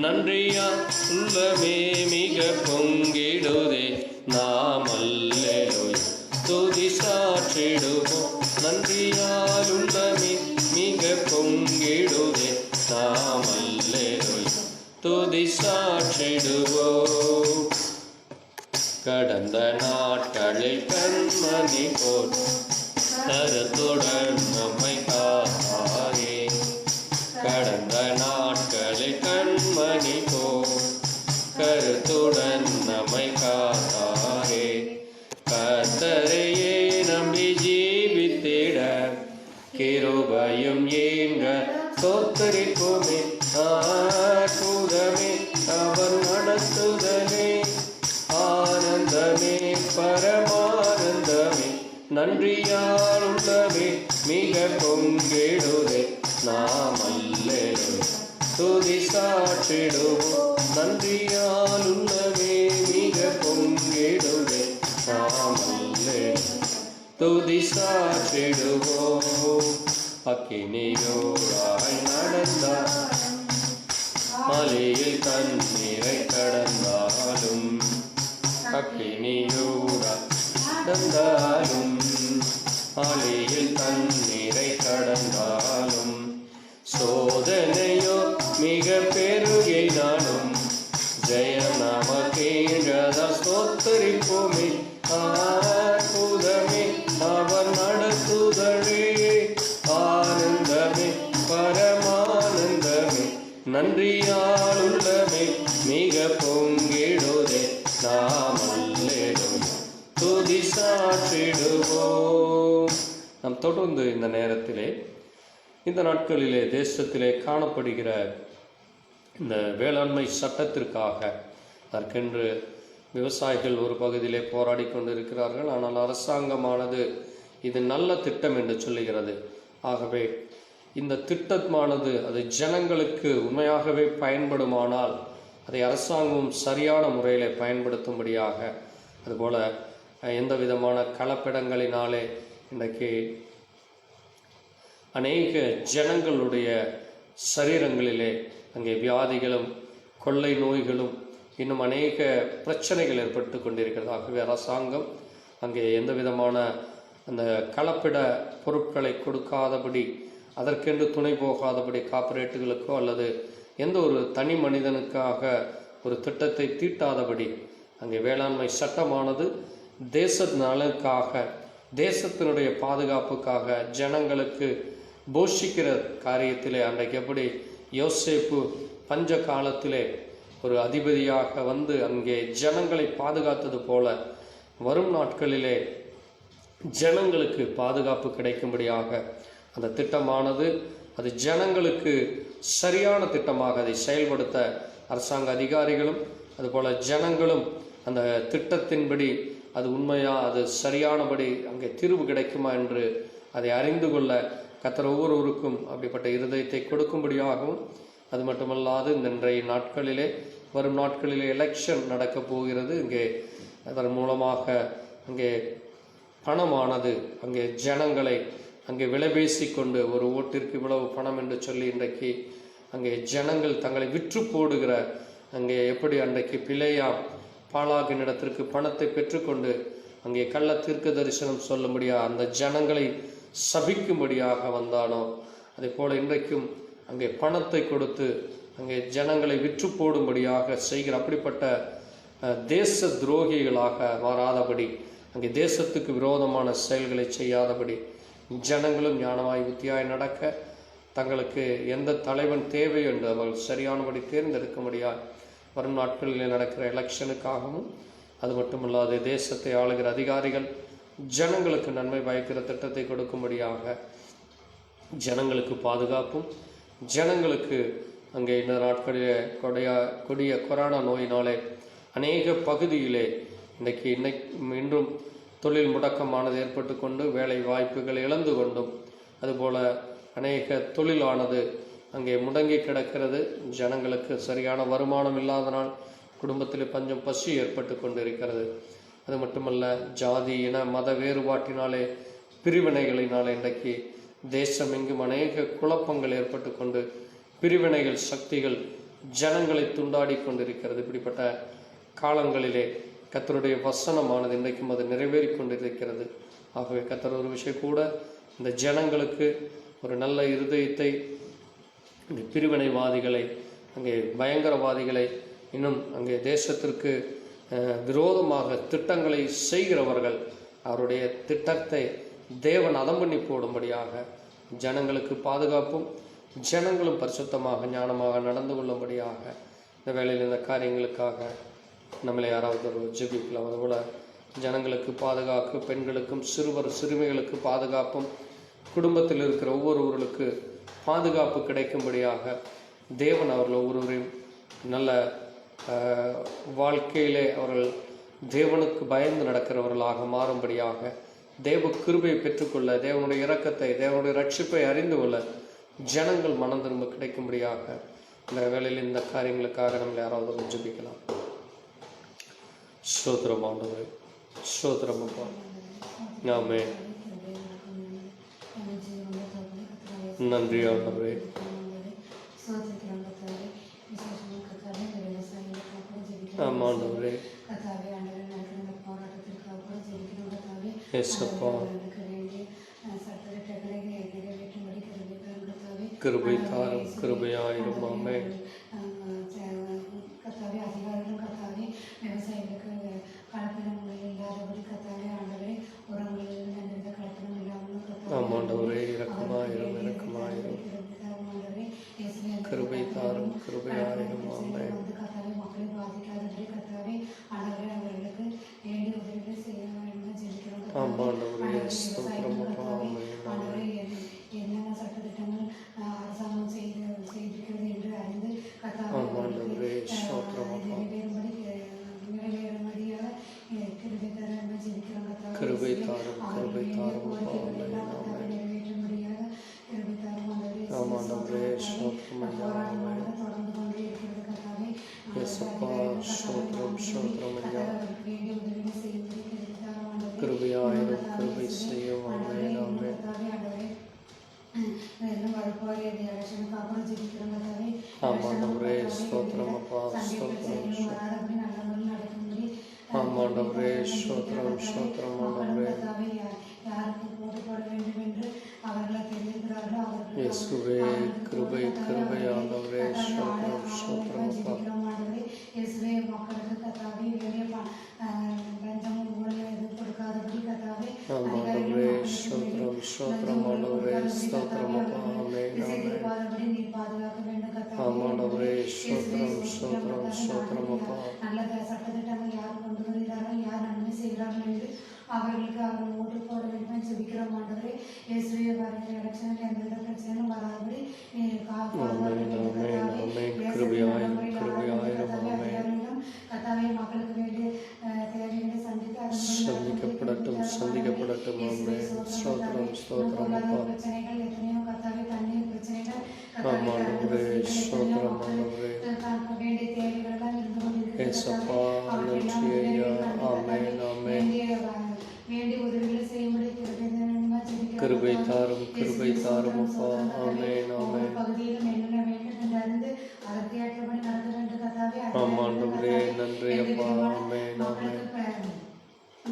நன்றியா உள்ளமே மிக பொங்கிடுதே. நாம் அல்லேலூயா துதி சாற்றிடுவோம், நன்றியால் உள்ளமே மிக பொங்கிடுதே. நாம் அல்லேலூயா துதி சாற்றிடுவோம். கடந்த நாட்களில் கண்மணி போல் கருத்துடன் நம்மை காப்பாரே, கடந்த நாட்களில் கண்மணி போல் கருத்துடன் நம்மை காத்தாரே. கர்த்தரையே நம்பி ஜீவித்திட கிருபையும் ஏங்க ஸ்தோத்திரிப்போமே. அற்புதமே அவர் நடத்துதலே, ஆனந்தமே பரமானந்தமே, நன்றியால் உள்ளவே மிக பொங்கிடுதே. நாம் அல்லேலூயா துதி சாற்றிடுவோம், நன்றியால் உள்ளவே மிக பொங்கிடுதே. நாம் அல்லேலூயா துதி சாற்றிடுவோம். அக்கினியோராய் நடந்தார், மலையில் தண்ணீரை கடந்தாலும், அக்கினியோராய் நடந்தாலும் அலையில் தண்ணீரை கடந்தாலும் சோதனையோ மிக பெருகினாலும் ஜெயம் நமக்கேன்றதா ஸ்தோத்தரிப்போமே. அற்புதமே அவர் நடத்துதலே, ஆனந்தமே பரமானந்தமே, நன்றியால் உள்ளமே மிக பொங்கிடுதே, நாம் அல்லேலூயா துதி சாற்றிடுவோம். நாம் தொடர்ந்து இந்த நேரத்திலே, இந்த நாட்களிலே தேசத்திலே காணப்படுகிற இந்த வேளாண்மை சட்டத்திற்காக அதற்கென்று விவசாயிகள் ஒரு பகுதியிலே போராடி கொண்டிருக்கிறார்கள். ஆனால் அரசாங்கமானது இது நல்ல திட்டம் என்று சொல்லுகிறது. ஆகவே இந்த திட்டமானது அது ஜனங்களுக்கு உண்மையாகவே பயன்படுமானால் அதை அரசாங்கம் சரியான முறையில் பயன்படுத்தும்படியாக, அதுபோல் எந்த விதமான கலப்படங்களினாலே இன்றைக்கு அநேக ஜனங்களுடைய சரீரங்களிலே அங்கே வியாதிகளும் கொள்ளை நோய்களும் இன்னும் அநேக பிரச்சனைகள் ஏற்பட்டு கொண்டிருக்கிறது. ஆகவே அரசாங்கம் அங்கே எந்த விதமான அந்த கலப்பிட பொருட்களை கொடுக்காதபடி, அதற்கென்று துணை போகாதபடி கார்ப்பரேட்டுகளுக்கோ அல்லது எந்த ஒரு தனி மனிதனுக்காக ஒரு திட்டத்தை தீட்டாதபடி அங்கே வேளாண்மை சட்டமானது தேச நலனுக்காக, தேசத்தினுடைய பாதுகாப்புக்காக, ஜனங்களுக்கு போஷிக்கிற காரியத்திலே அன்றைக்கு எப்படி யோசேப்பு பஞ்ச காலத்திலே ஒரு அதிபதியாக வந்து அங்கே ஜனங்களை பாதுகாத்தது போல வரும் நாட்களிலே ஜனங்களுக்கு பாதுகாப்பு கிடைக்கும்படியாக அந்த திட்டமானது அது ஜனங்களுக்கு சரியான திட்டமாக அதை செயல்படுத்த அரசாங்க அதிகாரிகளும் அதுபோல் ஜனங்களும் அந்த திட்டத்தின்படி அது உண்மையா, அது சரியானபடி அங்கே தீர்வு கிடைக்குமா என்று அதை அறிந்து கொள்ள கர்த்தர் ஒவ்வொருவருக்கும் அப்படிப்பட்ட இருதயத்தை கொடுக்கும்படியாகவும், அது மட்டுமல்லாது இன்றைய நாட்களிலே வரும் நாட்களிலே எலெக்ஷன் நடக்கப் போகிறது. இங்கே அதன் மூலமாக அங்கே பணமானது அங்கே ஜனங்களை அங்கே விலைபேசி கொண்டு ஒரு ஓட்டிற்கு இவ்வளவு பணம் என்று சொல்லி இன்றைக்கு அங்கே ஜனங்கள் தங்களை விற்று போடுகிற, அங்கே எப்படி அன்றைக்கு பிழையா பாலாகின் இடத்திற்கு பணத்தை பெற்றுக்கொண்டு அங்கே கள்ள தீர்க்க தரிசனம் சொல்லும்படியா அந்த ஜனங்களை சபிக்கும்படியாக வந்தானோ, அதே போல இன்றைக்கும் அங்கே பணத்தை கொடுத்து அங்கே ஜனங்களை விற்று போடும்படியாக செய்கிற அப்படிப்பட்ட தேச துரோகிகளாக மாறாதபடி, அங்கே தேசத்துக்கு விரோதமான செயல்களை செய்யாதபடி ஜனங்களும் ஞானமாய் புத்தியாய் நடக்க தங்களுக்கு எந்த தலைவன் தேவை என்று அவர்கள் சரியானபடி தேர்ந்தெடுக்கும்படியாக வரும் நாட்களில் நடக்கிற எலெக்ஷனுக்காகவும், அது மட்டுமல்லாது தேசத்தை ஆளுகிற அதிகாரிகள் ஜனங்களுக்கு நன்மை பயக்கிற திட்டத்தை கொடுக்கும்படியாக ஜனங்களுக்கு பாதுகாப்பும், ஜனங்களுக்கு அங்கே இந்த நாட்களிலே கொடிய கொரோனா நோயினாலே அநேக பகுதியிலே இன்றும் தொழில் முடக்கமானது ஏற்பட்டு கொண்டு வேலை வாய்ப்புகள் இழந்து கொண்டும், அதுபோல் அநேக தொழிலானது அங்கே முடங்கி கிடக்கிறது. ஜனங்களுக்கு சரியான வருமானம் இல்லாதனால் குடும்பத்தில் பஞ்சம் பசி ஏற்பட்டு கொண்டிருக்கிறது. அது மட்டுமல்ல, ஜாதி இன மத வேறுபாட்டினாலே பிரிவினைகளினாலே இன்றைக்கு தேசம் எங்கும் அநேக குழப்பங்கள் ஏற்பட்டு கொண்டு பிரிவினைகள் சக்திகள் ஜனங்களை துண்டாடி கொண்டிருக்கிறது. இப்படிப்பட்ட காலங்களிலே கர்த்தருடைய வசனமானது இன்றைக்கும் அது நிறைவேறி கொண்டிருக்கிறது. ஆகவே கர்த்தர் ஒரு விஷயம் கூட இந்த ஜனங்களுக்கு ஒரு நல்ல இருதயத்தை, இந்த பிரிவினைவாதிகளை, அங்கே பயங்கரவாதிகளை, இன்னும் அங்கே தேசத்திற்கு விரோதமாக திட்டங்களை செய்கிறவர்கள் அவருடைய திட்டத்தை தேவன் அதம் பண்ணி போடும்படியாக ஜனங்களுக்கு பாதுகாப்பும், ஜனங்களும் பரிசுத்தமாக ஞானமாக நடந்து கொள்ளும்படியாக இந்த வேளையில் இந்த காரியங்களுக்காக நம்மளை யாராவது ஒரு ஜெபிக்கலாம். அதுபோல் ஜனங்களுக்கு பாதுகாப்பு, பெண்களுக்கும் சிறுமிகளுக்கு பாதுகாப்பும், குடும்பத்தில் இருக்கிற ஒவ்வொருவர்களுக்கு பாதுகாப்பு கிடைக்கும்படியாக தேவன் அவர்கள் ஒவ்வொருவரையும் நல்ல வாழ்க்கையிலே அவர்கள் தேவனுக்கு பயந்து நடக்கிறவர்களாக மாறும்படியாக, தேவ கிருபையை பெற்றுக்கொள்ள, தேவனுடைய இரக்கத்தை, தேவனுடைய ரட்சிப்பை அறிந்து கொள்ள ஜனங்கள் மனம் திரும்ப கிடைக்கும்படியாக இந்த வேளையில் இந்த காரியங்களுக்காக நம்மளை யாராவது ஜெபிக்கலாம். ஸ்தோத்திரம் ஆண்டவரே, ஸ்தோத்திரம் அப்பா. ஆமென். நன்றி ஆண்டவரே. ஆமாண்டவரே, எஸ் அப்பா. கிருபை தாரும், கிருபையாயிரும். ஆமென். கத்தாவே அதிகாரிகளும் கத்தாவே விவசாயிகளுக்கு கலப்படம் இல்லாதபடி கத்தாவே ஆண்டவரே உரங்களில் எந்த கலப்படம் இல்லாமல் ஆமாண்டவரே இரக்கமாயிரும், இரக்கமாயிரும். கிருபை தாரும், கிருபையாயிரும். ஆமென். கத்தாவே மக்களை பாதிக்காதபடி கத்தாவே ஆண்டவரே அவர்களுக்கு வேண்டிய உதவிகளை செய்ய வேண்டும் ஜெபிக்கிறோம். ஆமாண்டவரே ஸ்தோத்திரம் அப்பா. ஆண்டவரே என்னென்ன சட்டத்திட்டங்கள் அரசாங்கம் செய்திருக்கிறது என்று அறிந்து கத்தாவே நிறைவேறும்படியாக கிருபை தர ஜெபிக்கிறோம். கிருபை தாரும், கிருபை தாரும். நிறைவேற்றும்படியாக கிருபை தாரும். ஆமாண்டவரே ஸ்தோத்திரம் ஐயா. தொடர்ந்து கொண்டே இருக்கிறது கத்தாவே. இயேசுப்பா ஸ்தோத்திரம், ஸ்தோத்திரம் ஐயா. வேண்டிய உதவிகளை செய்யும்படி கிருபை தாரும். கிருபையாயிரும், கிருபை செய்யும். ஆமென், ஆமென். ஆமாண்டவரே ஸ்தோத்திரம் அப்பா, ஸ்தோத்திரம். ஆமாண்டவரே ஸ்தோத்திரம், ஸ்தோத்திரம். ஆண்டவரே யாருக்கு போட்டு போட வேண்டும் என்று அவர்களை தெரிவிக்கிறார்களோ இயேசுவே கிருபை, கிருபை. ஆண்டவரே ஸ்தோத்திரம், ஸ்தோத்திரம் அப்பா. இயேசுவே மக்களுக்கு கத்தாவே வேண்டிய லஞ்சமும் ஊழலும் எதுவும் கொடுக்காதபடி கத்தாவே ஆமாண்டவரே ஸ்தோத்திரம், ஸ்தோத்திரம். ஆண்டவரே ஸ்தோத்திரம் அப்பா. ஆமென், ஆமென். நீ பாதுகாக்க வேண்டும் கத்தாவே. ஆமாண்டவரே ஸ்தோத்திரம், ஸ்தோத்திரம், ஸ்தோத்திரம் அப்பா. நல்ல சட்டத்திட்டங்கள் யார் கொண்டு வருகிறார்கள், யார் நன்மை செய்கிறார்கள் என்று அவர்களுக்கு அவர் ஓட்டு போட வேண்டும் ஜெபிக்கிறோம். ஆண்டவரே இயேசுவே வருகிற எலெக்ஷனில் எந்தவித பிரச்சனையும் வராதபடி கத்தாவே மக்களுக்கு வேண்டிய தேவைகளை சந்திக்கப்படட்டும், சந்திக்கப்படட்டும். ஸ்தோத்திரம், ஸ்தோத்திரம் அப்பா. பிரச்சனைகள் எத்தனையோ கத்தாவே தண்ணீர் பிரச்சனைகள் ஆமாண்டவரே ஸ்தோத்திரம். ஆண்டவரே வேண்டிய தேவைகளெல்லாம் இருந்து ஏசப்பா நன்றி ஐயா. ஆமென், ஆமென். வேண்டிய உதவிகளை செய்யும்படி கிருபை தாரும், கிருபை தாரும் அப்பா. ஆமென், ஆமென். பகுதியிலும் என்னென்ன வேண்டும் என்று அறிந்து அதற்கு ஏற்றபடி நடக்க வேண்டும் கத்தாவே. ஆமாண்டவரே நன்றி அப்பா. ஆமென், ஆமென்.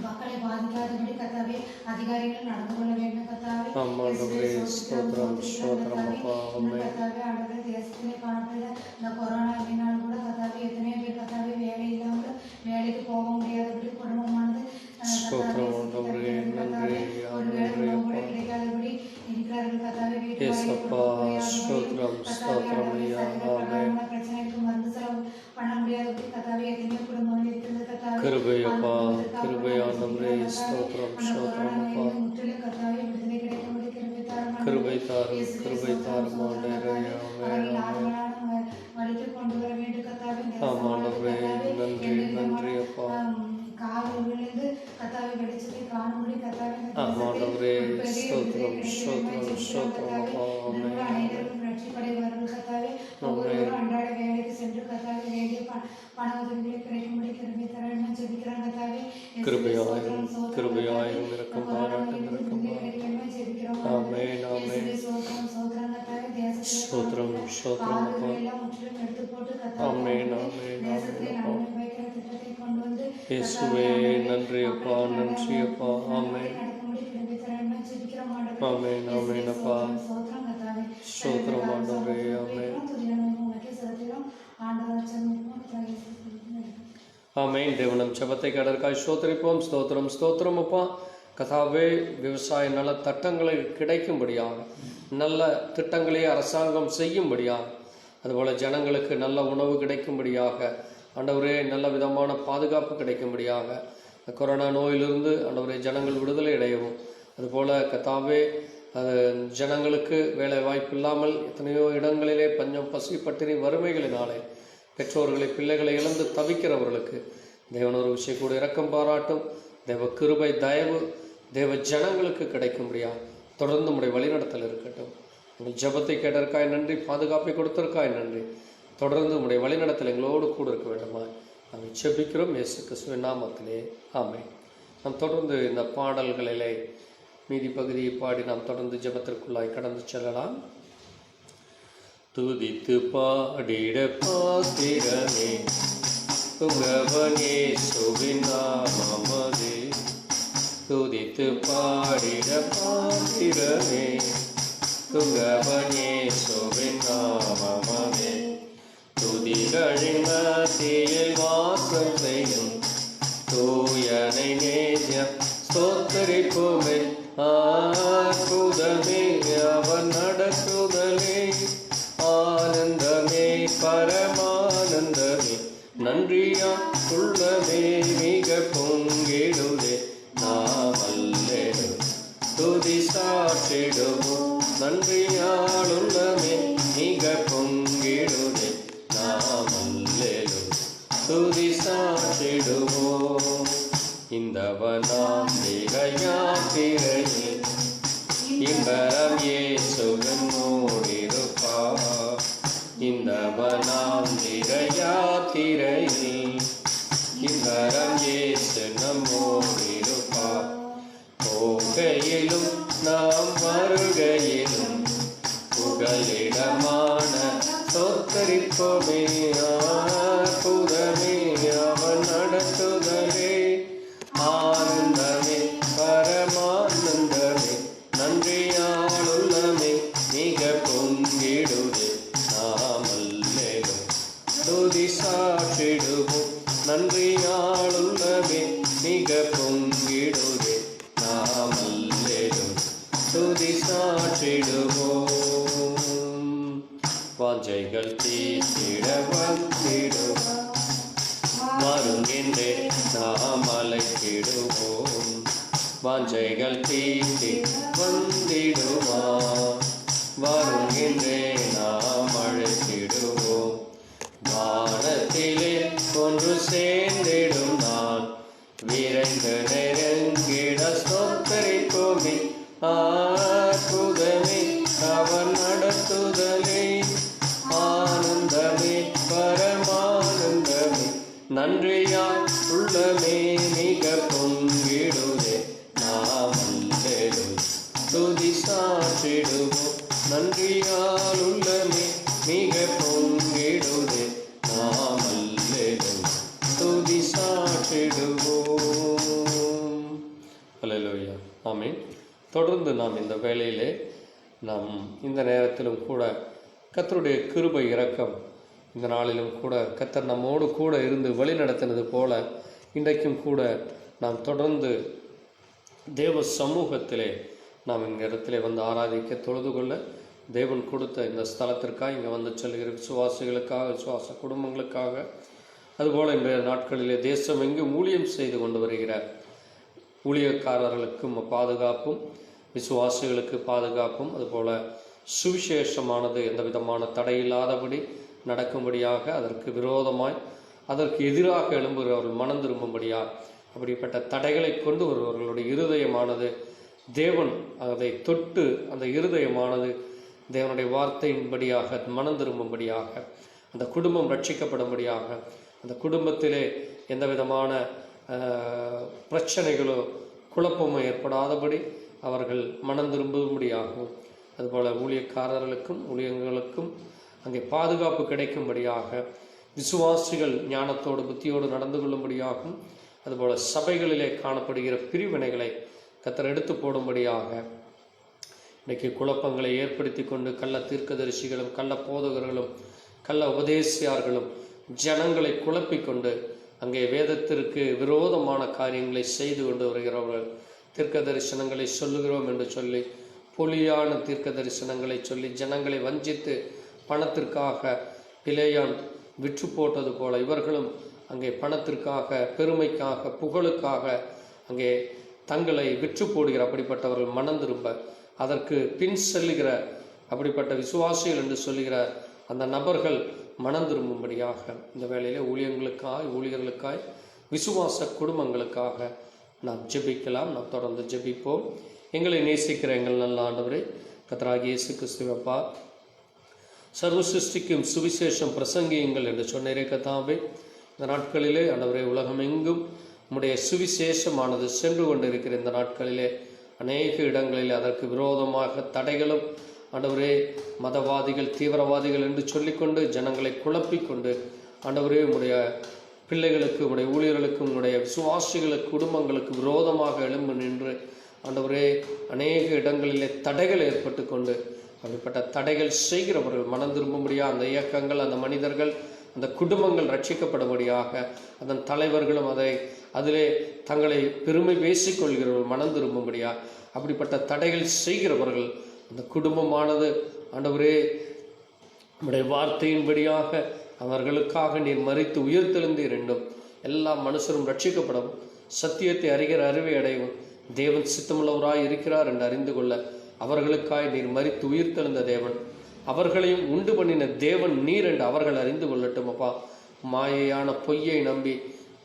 மக்களை பாதிக்காதபடி கத்தாவே அதிகாரிகள் நடந்து கொள்ள வேண்டும் கத்தாவே. ஆமாண்டவரே ஸ்தோத்திரம், ஸ்தோத்திரம் அப்பா. ஆமென். கத்தாவே ஆண்டவரே தேசத்திலே காணப்படுகிற இந்த கொரோனாவினால் கூட கத்தாவே எத்தனையோ பேர் கத்தாவே வேலை இல்லாமல் வேலைக்கு போக முடியாதபடி குடும்பமானது ஸ்தோத்திரம். ஆண்டவரே நன்றி, நன்றி அப்பா. கிடைக்காதபடி இருக்கிறார்கள் கத்தாவே. ஏசப்பா ஸ்தோத்திரம், ஸ்தோத்திரம் ஐயா. ஆமென். பிரச்சனைக்கு மருந்து செலவு பண்ண முடியாதபடி கத்தாவே எத்தனையோ குடும்பங்கள் இருக்கிறது கத்தாவே. கிருபை அப்பா, கிருபை. ஆண்டவரே ஸ்தோத்திரம், ஸ்தோத்திரம் அப்பா. முற்றிலும் கத்தாவே விடுதலை கிடைக்கும்படி கிருபை தாரும். கிருபை தாரும், கிருபை தாரும். ஆண்டவரே ஆமென், ஆமென். வழிக்கு கொண்டு வர வேண்டும் கத்தாவே. ஆமாண்டவரே நன்றி, நன்றி அப்பா. காவிலிருந்து கத்தாவே வெளிச்சத்தை காணும்படி கத்தாவே. ஆமாண்டவரே ஸ்தோத்திரம், ஸ்தோத்திரம், ஸ்தோத்திரம் அப்பா. ஆமென். அனைவரும் ரட்சிப்படைவார்கள் கத்தாவே. ஒவ்வொருவரும் அன்றாட வேலைக்கு சென்று கத்தாவே வேண்டிய பண உதவிகளை கிடைக்கும்படி கிருபை தர வேண்டும் ஜெபிக்கிறாங்க கத்தாவே. கிருபையாயிரும், கிருபையாயிரும். இரக்கம் பாராட்டும், இரக்கம் பாராட்டும். ஜெபிக்கிறோம். ஆமென், ஆமென். சோத்திரம் கத்தாவே. தேசத்திலே ஸ்தோத்திரம், ஸ்தோத்திரம் அப்பா. எல்லாம் முற்றிலும் எடுத்து போட்டு கத்தாவே ஆமென், ஆமென், தேசத்திலே ஆமென் அப்பா. நன்மை வைக்கிற திட்டத்தை கொண்டு வந்து இயேசுவே நன்றி அப்பா, நன்றி அப்பா. ஆமென், நடக்கும்படி கிருபை தர வேண்டும் ஜெபிக்கிறோம் ஆண்டவரே. ஆமென், ஆமென் அப்பா. சோத்திரம் கத்தாவே. ஸ்தோத்திரம் ஆண்டவரே. ஆமென், ஆமென். தேவனம் ஜெபத்தை கடற்காய் ஸ்தோத்திரிப்போம். ஸ்தோத்திரம், ஸ்தோத்திரம் அப்பா. கதாவே விவசாய நல திட்டங்களை கிடைக்கும்படியாக, நல்ல திட்டங்களை அரசாங்கம் செய்யும்படியாக, அதுபோல் ஜனங்களுக்கு நல்ல உணவு கிடைக்கும்படியாக, ஆண்டவரே நல்ல விதமான பாதுகாப்பு கிடைக்கும்படியாக, கொரோனா நோயிலிருந்து ஆண்டவரே ஜனங்கள் விடுதலை அடையவும், அதுபோல் கதாவே ஜனங்களுக்கு வேலை வாய்ப்பு இல்லாமல் எத்தனையோ இடங்களிலே பஞ்சம், பசி, பட்டினி, வறுமைகளினாலே பெற்றோர்களை, பிள்ளைகளை இழந்து தவிக்கிறவர்களுக்கு தேவன் ஒரு விஷயம் கூட இரக்கம் பாராட்டும். தேவ கிருபை, தயவு தேவ ஜனங்களுக்கு கிடைக்கும்படியா தொடர்ந்து நம்முடைய வழிநடத்தல் இருக்கட்டும். எங்கள் ஜெபத்தை கேட்டதற்காய் நன்றி, பாதுகாப்பை கொடுத்ததற்காய் நன்றி. தொடர்ந்து நம்முடைய வழிநடத்தல் எங்களோடு கூட இருக்க வேண்டுமா நாம் ஜெபிக்கிறோம் இயேசு கிறிஸ்துவின் நாமத்திலே. ஆமென். நாம் தொடர்ந்து இந்த பாடல்களிலே மீதி பகுதியை பாடி நாம் தொடர்ந்து ஜெபத்திற்குள்ளாய் கடந்து செல்லலாம். துதித்து பாடிட பாத்திரமே துங்கவனே சுவிநாமதே. துதித்து பாடிட பாத்திரமே துங்கவன் இயேசுவின் நாமமே. துதிகளின் மத்தியில் வாசம் செய்யும் தூயனை நேசியம் ஸ்தோத்தரிப்போமே. அற்புதமே அவன் நடத்துதலே, ஆனந்தமே பரமானந்தமே, நன்றியா உள்ளமே மிக பொங்கிடுதே. நாம் அல்லேலூயா துதி சாற்றிடுவோம், நன்றியால் உள்ளமே மிக பொங்கிடுதே. நாம் அல்லேலூயா துதி சாற்றிடுவோம். இந்தவனாம் யாத்திரையில் இன்பரம் இயேசுவின் மூடிருப்பார். இந்தவனாம் யாத்திரையில் இன்பரம் இயேசு நம்மோடிருப்பார். போகையிலும் நாம் வருகையிலும் புகலிடமான சொத்தரிப்போமே. அற்புதமே அவன் நடத்துதலே, ஆனந்தமே பரமானந்தமே, நன்றியால் உள்ளமே மிக பொங்கிடுதே. நாம் அல்லேலூயா துதி சாற்றிடுவோம், நன்றியால் உள்ளமே மிக பொங்கிடுதே. நாம் அல்லேலூயா துதி சாற்றிடுவோம். வாஞ்சைகள் தீர்த்திட வந்திடுவோம், வருகின்றே நாம் அழைத்திடுவோம். வாஞ்சைகள் தீர்த்தி வந்திடுவான், வருகின்றே நாம் அழைத்திடுவோம். வானத்திலே ஒன்று சேர்ந்திடும் நான் விரைந்து நெருங்கிட சொத்தரிப்போமே. அற்புதமே அவன் நடத்துதலே, ஆனந்தமே பரமானந்தமே, நன்றியா உள்ளமே மிக பொங்கிடுதே. நாம் அல்லேலூயா துதி சாற்றிடுவோம், நன்றியால் உள்ளமே மிக பொங்கிடுதே. நாம் அல்லேலூயா துதி சாற்றிடுவோம். அல்லேலூயா. ஆமென். தொடர்ந்து நாம் இந்த வேளையிலே நாம் இந்த நேரத்திலும் கூட கர்த்தருடைய கிருபை இரக்கம் இந்த நாளிலும் கூட கர்த்தர் நம்மோடு கூட இருந்து வழி நடத்தினது போல இன்றைக்கும் கூட நாம் தொடர்ந்து தேவ சமூகத்திலே நாம் இந்த இடத்திலே வந்து ஆராதிக்க தொழுது கொள்ள தேவன் கொடுத்த இந்த ஸ்தலத்திற்காக இங்கே வந்து செல்கிற விசுவாசிகளுக்காக, விசுவாச குடும்பங்களுக்காக, அதுபோல் இன்றைய நாட்களிலே தேசம் எங்கும் ஊழியம் செய்து கொண்டு வருகிற ஊழியக்காரர்களுக்கும் பாதுகாப்பும், விசுவாசிகளுக்கு பாதுகாப்பும், அதுபோல் சுவிசேஷமானது எந்த விதமான தடையில்லாதபடி நடக்கும்படியாக, அதற்கு விரோதமாய் அதற்கு எதிராக எழும்புகிறவர்கள் மனம் திரும்பும்படியாக அப்படிப்பட்ட தடைகளை கொண்டு ஒருவர்களுடைய இருதயமானது தேவன் அதை தொட்டு அந்த இருதயமானது தேவனுடைய வார்த்தையின்படியாக மனம் திரும்பும்படியாக, அந்த குடும்பம் ரட்சிக்கப்படும்படியாக, அந்த குடும்பத்திலே எந்த விதமான பிரச்சனைகளோ குழப்பமோ ஏற்படாதபடி அவர்கள் மனம் திரும்பும்படியாகவும், அதுபோல் ஊழியக்காரர்களுக்கும் ஊழியர்களுக்கும் அங்கே பாதுகாப்பு கிடைக்கும்படியாக, விசுவாசிகள் ஞானத்தோடு புத்தியோடு நடந்து கொள்ளும்படியாகவும், அதுபோல் சபைகளிலே காணப்படுகிற பிரிவினைகளை கர்த்தர் எடுத்து போடும்படியாக, இன்றைக்கு குழப்பங்களை ஏற்படுத்தி கொண்டு கள்ள தீர்க்கதரிசிகளும் கள்ள போதகர்களும் கள்ள உபதேசியார்களும் ஜனங்களை குழப்பிக்கொண்டு அங்கே வேதத்திற்கு விரோதமான காரியங்களை செய்து கொண்டு வருகிறவர்கள், தீர்க்க தரிசனங்களை சொல்லுகிறோம் என்று சொல்லி பொலியான தீர்க்க தரிசனங்களை சொல்லி ஜனங்களை வஞ்சித்து பணத்திற்காக பிலேயான் விற்று போட்டது போல இவர்களும் அங்கே பணத்திற்காக, பெருமைக்காக, புகழுக்காக அங்கே தங்களை விற்று போடுகிற அப்படிப்பட்டவர்கள் மனம் திரும்ப அதற்கு பின் செல்லுகிற அப்படிப்பட்ட விசுவாசிகள் என்று சொல்லுகிற அந்த நபர்கள் மனம் திரும்பும்படியாக இந்த வேளையிலே ஊழியர்களுக்காய் விசுவாச குடும்பங்களுக்காக நாம் ஜெபிக்கலாம். நாம் தொடர்ந்து ஜெபிப்போம். எங்களை நேசிக்கிற எங்கள் நல்ல ஆண்டவரே, கர்த்தராகிய இயேசு கிறிஸ்துவப்பா, சர்வ சிருஷ்டிக்கும் சுவிசேஷம் பிரசங்கியுங்கள் என்று சொன்னீரே கர்த்தாவே. இந்த நாட்களிலே ஆண்டவரே, உலகமெங்கும் உம்முடைய சுவிசேஷமானது சென்று கொண்டிருக்கிற இந்த நாட்களிலே அநேக இடங்களில் அதற்கு விரோதமாக தடைகளும் ஆண்டவரே, மதவாதிகள், தீவிரவாதிகள் என்று சொல்லிக்கொண்டு ஜனங்களை குழப்பிக்கொண்டு ஆண்டவரே, உம்முடைய பிள்ளைகளுக்கு, உம்முடைய ஊழியர்களுக்கு, உம்முடைய விசுவாசிகளுக்கு, குடும்பங்களுக்கு விரோதமாக எழும்பு நின்று ஆண்டவரே, அநேக இடங்களிலே தடைகள் ஏற்பட்டு கொண்டு அப்படிப்பட்ட தடைகள் செய்கிறவர்கள் மனம் திரும்பும்படியாக அந்த இயக்கங்கள், அந்த மனிதர்கள், அந்த குடும்பங்கள் ரட்சிக்கப்படும்படியாக அதன் தலைவர்களும் அதிலே தங்களை பெருமை பேசிக்கொள்கிறவர்கள் மனம் திரும்பும்படியாக அப்படிப்பட்ட தடைகள் செய்கிறவர்கள் அந்த குடும்பமானது ஆண்டவரே உம்முடைய வார்த்தையின்படியாக அவர்களுக்காக நீர் மரித்து உயிர்த்தெழுந்தீர் என்றும் எல்லா மனுஷரும் ரட்சிக்கப்படவும் சத்தியத்தை அறிகிற அறிவை அடையவும் தேவன் சித்தமுள்ளவராய் இருக்கிறார் என்று அறிந்து கொள்ள அவர்களுக்காய் நீர் மரித்து உயிர்த்தெழுந்த தேவன், அவர்களையும் உண்டு பண்ணின தேவன் நீர் என்று அவர்கள் அறிந்து கொள்ளட்டும். அப்பா, மாயையான பொய்யை நம்பி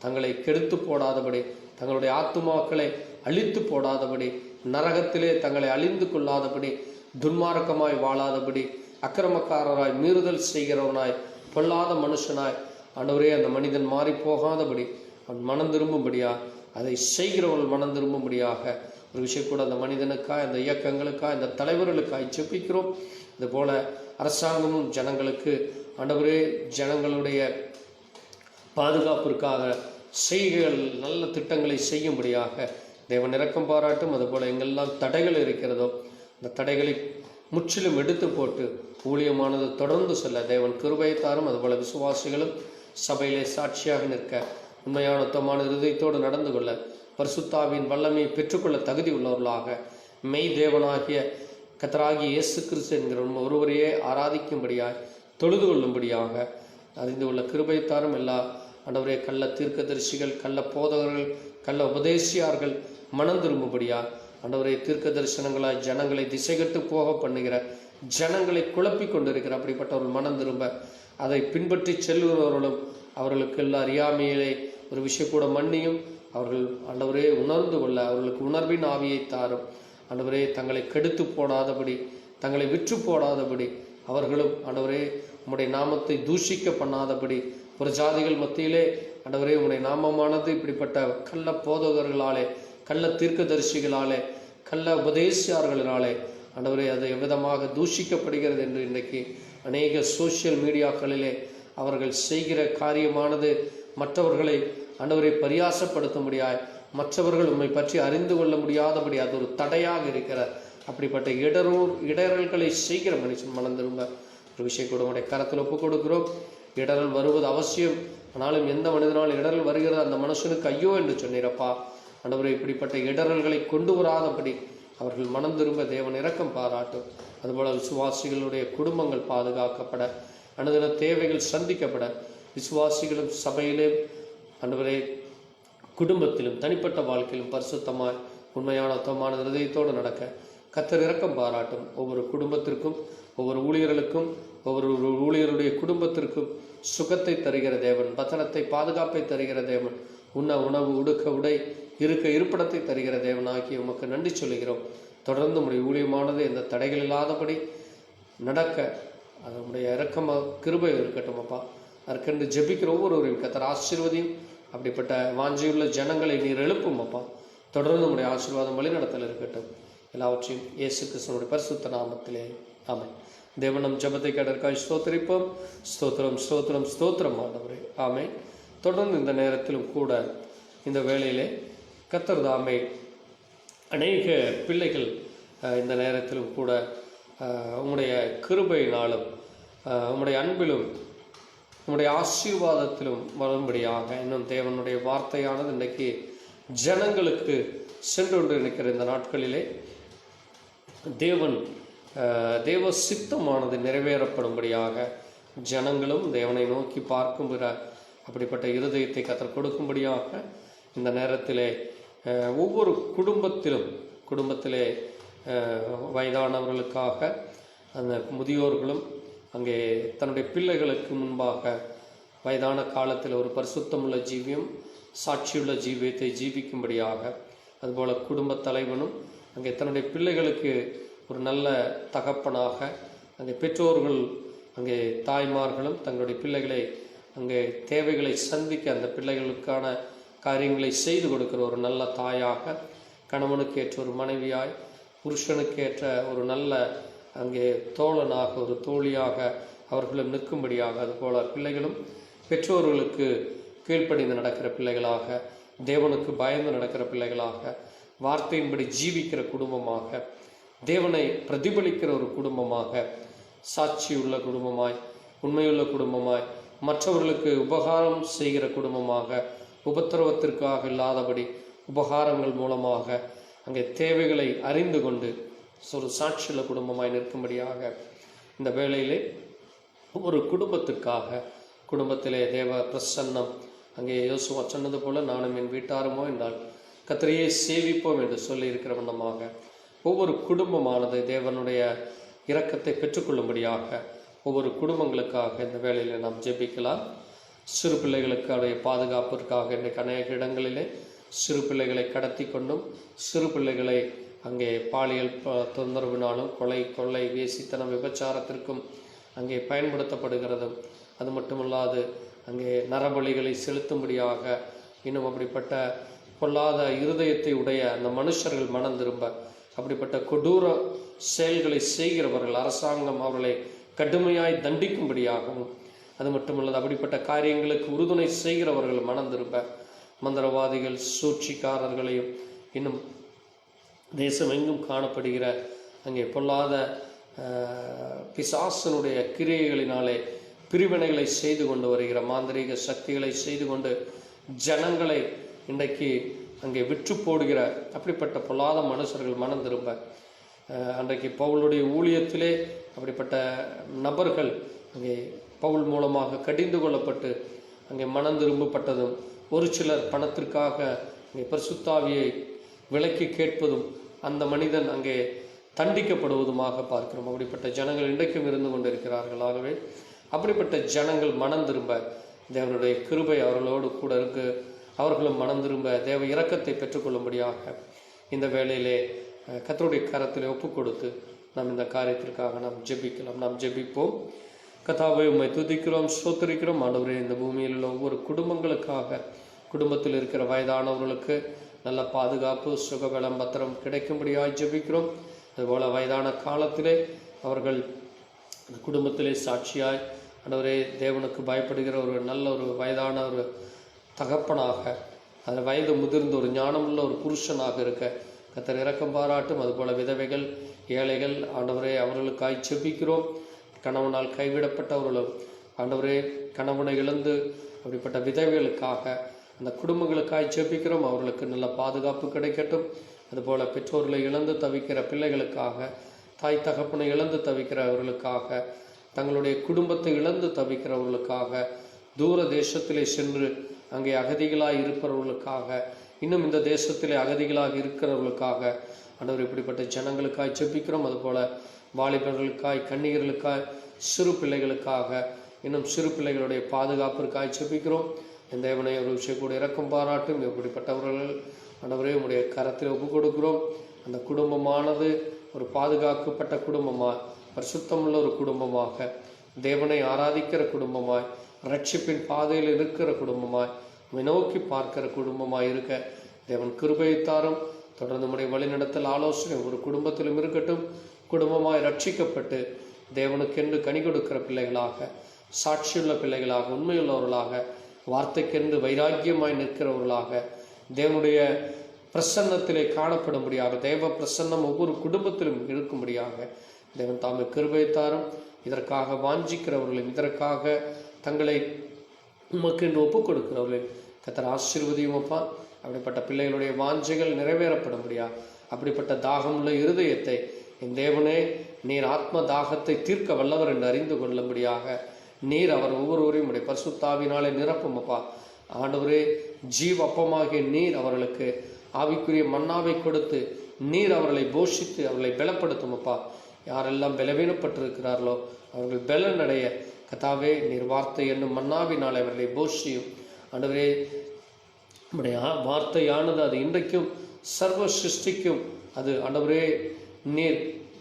தங்களை கெடுத்து போடாதபடி, தங்களுடைய ஆத்துமாக்களை அழித்து போடாதபடி, நரகத்திலே தங்களை அழிந்து கொள்ளாதபடி, துன்மார்க்கமாய் வாழாதபடி, அக்கிரமக்காரராய் மீறுதல் செய்கிறவனாய் பொல்லாத மனுஷனாய் ஆண்டவரே அந்த மனிதன் மாறி போகாதபடி அவன் மனம் திரும்பும்படியா, அதை செய்கிறவர்கள் மனம் திரும்பும்படியாக ஒரு விஷயம் கூட அந்த மனிதனுக்காய், அந்த இயக்கங்களுக்காய், அந்த தலைவர்களுக்காய் ஜெபிக்கிறோம். இதுபோல அரசாங்கமும் ஜனங்களுக்கு ஆண்டவரே ஜனங்களுடைய பாதுகாப்பிற்காக செய்கைகள், நல்ல திட்டங்களை செய்யும்படியாக தேவன் இரக்கம் பாராட்டும். அதுபோல் எங்கெல்லாம் தடைகள் இருக்கிறதோ அந்த தடைகளை முற்றிலும் எடுத்து போட்டு ஊழியமானது தொடர்ந்து செல்ல தேவன் கிருபையை தாரும். அதுபோல் விசுவாசிகளும் சபையிலே சாட்சியாக நிற்க, உண்மையான உத்தமமான இருதயத்தோடு நடந்து கொள்ள, பரிசுத்தாவின் வல்லமையை பெற்றுக்கொள்ள தகுதி உள்ளவர்களாக மெய் தேவனாகிய கர்த்தராகிய இயேசு கிறிஸ்து என்கிற ஒருவரையே ஆராதிக்கும்படியாய் தொழுது கொள்ளும்படியாக அறிந்து கொள்ள கிருபையை தாரும். எல்லா ஆண்டவரே கள்ள தீர்க்கதரிசிகள், கள்ள போதகர்கள், கள்ள உபதேசியார்கள் மனம் திரும்பும்படியா ஆண்டவரே தீர்க்க தரிசனங்களாய் ஜனங்களை திசைகட்டு போக பண்ணுகிற, ஜனங்களை குழப்பி கொண்டிருக்கிற அப்படிப்பட்டவர்கள் மனம் திரும்ப, அதை பின்பற்றி செல்கிறவர்களும் அவர்களுக்கு எல்லா அறியாமையிலே ஒரு விஷயம் கூட மன்னியும் அவர்கள் ஆண்டவரே உணர்ந்து கொள்ள அவர்களுக்கு உணர்வின் ஆவியை தாரும். ஆண்டவரே தங்களை கெடுத்து போடாதபடி, தங்களை விற்று போடாதபடி, அவர்களும் ஆண்டவரே உம்முடைய நாமத்தை தூஷிக்க பண்ணாதபடி, ஒரு ஜாதிகள் மத்தியிலே ஆண்டவரே உம்முடைய நாமமானது இப்படிப்பட்ட கள்ள போதகர்களாலே, கள்ள தீர்க்கதரிசிகளாலே, கள்ள உபதேசியார்களினாலே ஆண்டவரே அது எவ்விதமாக தூஷிக்கப்படுகிறது என்று இன்றைக்கு அநேக சோசியல் மீடியாக்களிலே அவர்கள் செய்கிற காரியமானது மற்றவர்களை ஆண்டவரை பரியாசப்படுத்தும்படியாய், மற்றவர்கள் உம்மை பற்றி அறிந்து கொள்ள முடியாதபடி அது ஒரு தடையாக இருக்கிற அப்படிப்பட்ட இடரல்களை செய்கிற மனுஷன் மனம் திரும்ப ஒரு விஷயம் கூட உடைய கரத்தில் ஒப்புக் கொடுக்கிறோம். இடரல் வருவது அவசியம், ஆனாலும் எந்த மனிதனால் இடரல் வருகிறது அந்த மனுஷனுக்கு ஐயோ என்று சொன்னீரப்பா. ஆண்டவரை இப்படிப்பட்ட இடரல்களை கொண்டு வராதபடி அவர்கள் மனம் திரும்ப தேவன் இரக்கம் பாராட்டும். அதுபோல விசுவாசிகளுடைய குடும்பங்கள் பாதுகாக்கப்பட, அனுதின தேவைகள் சந்திக்கப்பட, விசுவாசிகளும் சபையிலே ஆண்டவரே குடும்பத்திலும் தனிப்பட்ட வாழ்க்கையிலும் பரிசுத்தமாய் உண்மையான உத்தமமான இருதயத்தோடு நடக்க கர்த்தர் இரக்கம் பாராட்டும். ஒவ்வொரு குடும்பத்திற்கும், ஒவ்வொரு ஊழியர்களுக்கும், ஒவ்வொரு ஊழியருடைய குடும்பத்திற்கும் சுகத்தை தருகிற தேவன், பத்திரத்தை பாதுகாப்பை தருகிற தேவன், உண்ண உணவு, உடுக்க உடை, இருக்க இருப்பிடத்தை தருகிற தேவன் ஆகி உமக்கு நன்றி சொல்லுகிறோம். தொடர்ந்து உடைய ஊழியமானது எந்த தடைகள் இல்லாதபடி நடக்க அதனுடைய இரக்கமாக கிருபை இருக்கட்டும் அப்பா. அதற்கென்று ஜெபிக்கிற ஒவ்வொருவரையும் கர்த்தர் ஆசீர்வதியும். அப்படிப்பட்ட வாஞ்சியுள்ள ஜனங்களை நீர் எழுப்பும் அப்பா. தொடர்ந்து நம்முடைய ஆசீர்வாதம் வழிநடத்தல் இருக்கட்டும். எல்லாவற்றையும் இயேசு கிறிஸ்துவினுடைய பரிசுத்த நாமத்திலே ஆமென். தேவன் நம் ஜெபத்தை கேட்டதற்காக ஸ்தோத்திரிப்போம். ஸ்தோத்திரம் ஸ்தோத்திரம் ஸ்தோத்திரம் ஆண்டவரே, ஆமென். தொடர்ந்து இந்த நேரத்திலும் கூட இந்த வேளையிலே கர்த்தர் தாமே அநேக பிள்ளைகள் இந்த நேரத்திலும் கூட உம்முடைய கிருபையினாலும் உம்முடைய அன்பிலும் உம்முடைய ஆசீர்வாதத்திலும் வரும்படியாக இன்னும் தேவனுடைய வார்த்தையானது இன்றைக்கு ஜனங்களுக்கு சென்று கொண்டு இருக்கிற இந்த நாட்களிலே தேவ சித்தமானது நிறைவேறப்படும்படியாக ஜனங்களும் தேவனை நோக்கி பார்க்கும்படிற அப்படிப்பட்ட இருதயத்தை கர்த்தர் கொடுக்கும்படியாக இந்த நேரத்திலே ஒவ்வொரு குடும்பத்திலே வயதானவர்களுக்காக அந்த முதியோர்களும் அங்கே தன்னுடைய பிள்ளைகளுக்கு முன்பாக வயதான காலத்தில் ஒரு பரிசுத்தமுள்ள ஜீவியம், சாட்சியுள்ள ஜீவியத்தை ஜீவிக்கும்படியாக, அதுபோல் குடும்ப தலைவனும் அங்கே தன்னுடைய பிள்ளைகளுக்கு ஒரு நல்ல தகப்பனாக, அங்கே பெற்றோர்கள் அங்கே தாய்மார்களும் தங்களுடைய பிள்ளைகளை அங்கே தேவைகளை சந்திக்க அந்த பிள்ளைகளுக்கான காரியங்களை செய்து கொடுக்கிற ஒரு நல்ல தாயாக, கணவனுக்கு ஏற்ற ஒரு மனைவியாய், புருஷனுக்கு ஏற்ற ஒரு நல்ல அங்கே தோழனாக, ஒரு தோழியாக அவர்களும் நிற்கும்படியாக, அதுபோல பிள்ளைகளும் பெற்றோர்களுக்கு கீழ்ப்படிந்து நடக்கிற பிள்ளைகளாக, தேவனுக்கு பயந்து நடக்கிற பிள்ளைகளாக, வார்த்தையின்படி ஜீவிக்கிற குடும்பமாக, தேவனை பிரதிபலிக்கிற ஒரு குடும்பமாக, சாட்சியுள்ள குடும்பமாய், உண்மையுள்ள குடும்பமாய், மற்றவர்களுக்கு உபகாரம் செய்கிற குடும்பமாக, உபத்திரவத்திற்காக இல்லாதபடி உபகாரங்கள் மூலமாக அங்கே தேவைகளை அறிந்து கொண்டு ஒரு சாட்சியுள்ள குடும்பமாய் நிற்கும்படியாக இந்த வேளையிலே ஒரு குடும்பத்திற்காக, குடும்பத்திலே தேவ பிரசன்னம் அங்கே யோசுவா சொன்னது போல நானும் என் வீட்டாருமோ என்றால் கர்த்தரையே சேவிப்போம் என்று சொல்லி இருக்கிற வண்ணமாக ஒவ்வொரு குடும்பமானது தேவனுடைய இரக்கத்தை பெற்றுக்கொள்ளும்படியாக ஒவ்வொரு குடும்பங்களுக்காக இந்த வேளையில் நாம் ஜெபிக்கலாம். சிறு பிள்ளைகளுக்கான பாதுகாப்பிற்காக இன்றைக்கு அநேக இடங்களிலே சிறு பிள்ளைகளை கடத்தி கொண்டும் சிறு பிள்ளைகளை அங்கே பாலியல் தொந்தரவினாலும் கொள்ளை வேசித்தனம் விபச்சாரத்திற்கும் அங்கே பயன்படுத்தப்படுகிறதும், அது மட்டுமல்லாது அங்கே நரபலிகளை செலுத்தும்படியாக இன்னும் அப்படிப்பட்ட பொல்லாத இருதயத்தை உடைய அந்த மனுஷர்கள் மனம் திரும்ப அப்படிப்பட்ட கொடூர செயல்களை செய்கிறவர்கள் அரசாங்கம் அவர்களை கடுமையாய் தண்டிக்கும்படியாகவும், அது மட்டுமல்லாது அப்படிப்பட்ட காரியங்களுக்கு உறுதுணை செய்கிறவர்கள் மனம் திரும்ப மந்திரவாதிகள் சூழ்ச்சிக்காரர்களையும் இன்னும் தேசம் எங்கும் காணப்படுகிற அங்கே பொல்லாத பிசாசனுடைய கிரியைகளினாலே பிரிவினைகளை செய்து கொண்டு வருகிற மாந்திரீக சக்திகளை செய்து கொண்டு ஜனங்களை இன்றைக்கு அங்கே விற்று போடுகிற அப்படிப்பட்ட பொல்லாத மனுஷர்கள் மனம் திரும்ப அன்றைக்கு பவுலுடைய ஊழியத்திலே அப்படிப்பட்ட நபர்கள் அங்கே பவுல் மூலமாக கடிந்து கொள்ளப்பட்டு அங்கே மனம் திரும்பப்பட்டதும், ஒரு சிலர் பணத்திற்காக அங்கே பரிசுத்தாவியை விலைக்கு கேட்பதும் அந்த மனிதன் அங்கே தண்டிக்கப்படுவதுமாக பார்க்கிறோம். அப்படிப்பட்ட ஜனங்கள் இன்றைக்கும் இருந்து கொண்டிருக்கிறார்கள். ஆகவே அப்படிப்பட்ட ஜனங்கள் மனம் திரும்ப தேவனுடைய கிருபை அவர்களோடு கூட இருக்கு. அவர்களும் மனம் திரும்ப தேவ இரக்கத்தை பெற்றுக்கொள்ளும்படியாக இந்த வேளையிலே கர்த்தருடைய கரத்தில் ஒப்பு கொடுத்து நாம் இந்த காரியத்திற்காக நாம் ஜெபிக்கலாம். நாம் ஜெபிப்போம். கர்த்தாவே, உம்மை துதிக்கிறோம், ஸ்தோத்திரிக்கிறோம். ஆண்டவரே, இந்த பூமியில் உள்ள ஒவ்வொரு குடும்பங்களுக்காக, குடும்பத்தில் இருக்கிற வயதானவர்களுக்கு நல்ல பாதுகாப்பு, சுகபலம், பத்திரம் கிடைக்கும்படியாக ஜெபிக்கிறோம். அதுபோல் வயதான காலத்திலே அவர்கள் அந்த குடும்பத்திலே சாட்சியாய் ஆண்டவரே தேவனுக்கு பயப்படுகிற ஒரு நல்ல ஒரு வயதான ஒரு தகப்பனாக, அதில் வயது முதிர்ந்த ஒரு ஞானமுள்ள ஒரு புருஷனாக இருக்க கர்த்தர் இரக்கம் பாராட்டும். அதுபோல் விதவைகள், ஏழைகள் ஆண்டவரே அவர்களுக்காய் ஜெபிக்கிறோம். கணவனால் கைவிடப்பட்டவர்களும் ஆண்டவரே கணவனை இழந்து அப்படிப்பட்ட விதவைகளுக்காக அந்த குடும்பங்களுக்காய் ஜெபிக்கிறோம். அவர்களுக்கு நல்ல பாதுகாப்பு கிடைக்கட்டும். அதுபோல் பெற்றோர்களை இழந்து தவிக்கிற பிள்ளைகளுக்காக, தாய் தகப்பனை இழந்து தவிக்கிறவர்களுக்காக, தங்களுடைய குடும்பத்தை இழந்து தவிக்கிறவர்களுக்காக, தூர தேசத்திலே சென்று அங்கே அகதிகளாக இருப்பவர்களுக்காக, இன்னும் இந்த தேசத்திலே அகதிகளாக இருக்கிறவர்களுக்காக ஆண்டவர் இப்படிப்பட்ட ஜனங்களுக்காய் ஜெபிக்கிறோம். அதுபோல் வாலிபர்களுக்காய், கன்னியர்களுக்காய், சிறு பிள்ளைகளுக்காக, இன்னும் சிறு பிள்ளைகளுடைய பாதுகாப்பிற்காய் ஜெபிக்கிறோம். இந்த தேவனை ஒரு விஷயம் கூட இரக்கம் பாராட்டும். இப்படிப்பட்டவர்கள் ஆண்டவரே உம்முடைய கரத்தில் ஒப்பு கொடுக்கிறோம். அந்த குடும்பமானது ஒரு பாதுகாக்கப்பட்ட குடும்பமாய், பரிசுத்தமுள்ள ஒரு குடும்பமாக, தேவனை ஆராதிக்கிற குடும்பமாய், ரட்சிப்பின் பாதையில் இருக்கிற குடும்பமாய், நோக்கி பார்க்கிற குடும்பமாய் இருக்க தேவன் கிருபைத்தாரும். தொடர்ந்து நம்முடைய வழிநடத்தல் ஆலோசனை ஒரு குடும்பத்திலும் இருக்கட்டும். குடும்பமாய் ரட்சிக்கப்பட்டு தேவனுக்கென்று கனி கொடுக்கிற பிள்ளைகளாக, சாட்சியுள்ள பிள்ளைகளாக, உண்மையுள்ளவர்களாக, வார்த்தைக்கென்று வைராக்கியமாய் நிற்கிறவர்களாக, தேவனுடைய பிரசன்னத்திலே காணப்படும்படியாக, தேவ பிரசன்னம் ஒவ்வொரு குடும்பத்திலும் இருக்கும்படியாக தேவன் தாமே கிருபைத்தாரும். இதற்காக வாஞ்சிக்கிறவர்களையும், இதற்காக தங்களை உமக்கென்று ஒப்புக் கொடுக்கிறவர்களையும் கர்த்தர் ஆசீர்வதியும் அப்பா. அப்படிப்பட்ட பிள்ளைகளுடைய வாஞ்சைகள் நிறைவேறப்படும்படியா, அப்படிப்பட்ட தாகமுள்ள இருதயத்தை என் தேவனே நீர் ஆத்ம தாகத்தை தீர்க்க வல்லவர் என்று அறிந்து கொள்ளும்படியாக நீர் அவர் ஒவ்வொருவரையும் உடைய பரிசுத்தாவினாலே நிரப்பும் அப்பா. ஆண்டவரே, ஜீவ அப்பமாகிய நீர் அவர்களுக்கு ஆவிக்குரிய மன்னாவை கொடுத்து நீர் அவர்களை போஷித்து அவர்களை பலப்படுத்தும் அப்பா. யாரெல்லாம் பலவீனப்பட்டிருக்கிறார்களோ அவர்கள் பலன் அடைய கர்த்தாவே நீர் வார்த்தை என்னும் மன்னாவினால் அவர்களை போஷியும். ஆண்டவரே, நம்முடைய வார்த்தையானது அது இன்றைக்கும் சர்வ சிருஷ்டிக்கும். அது ஆண்டவரே நீர்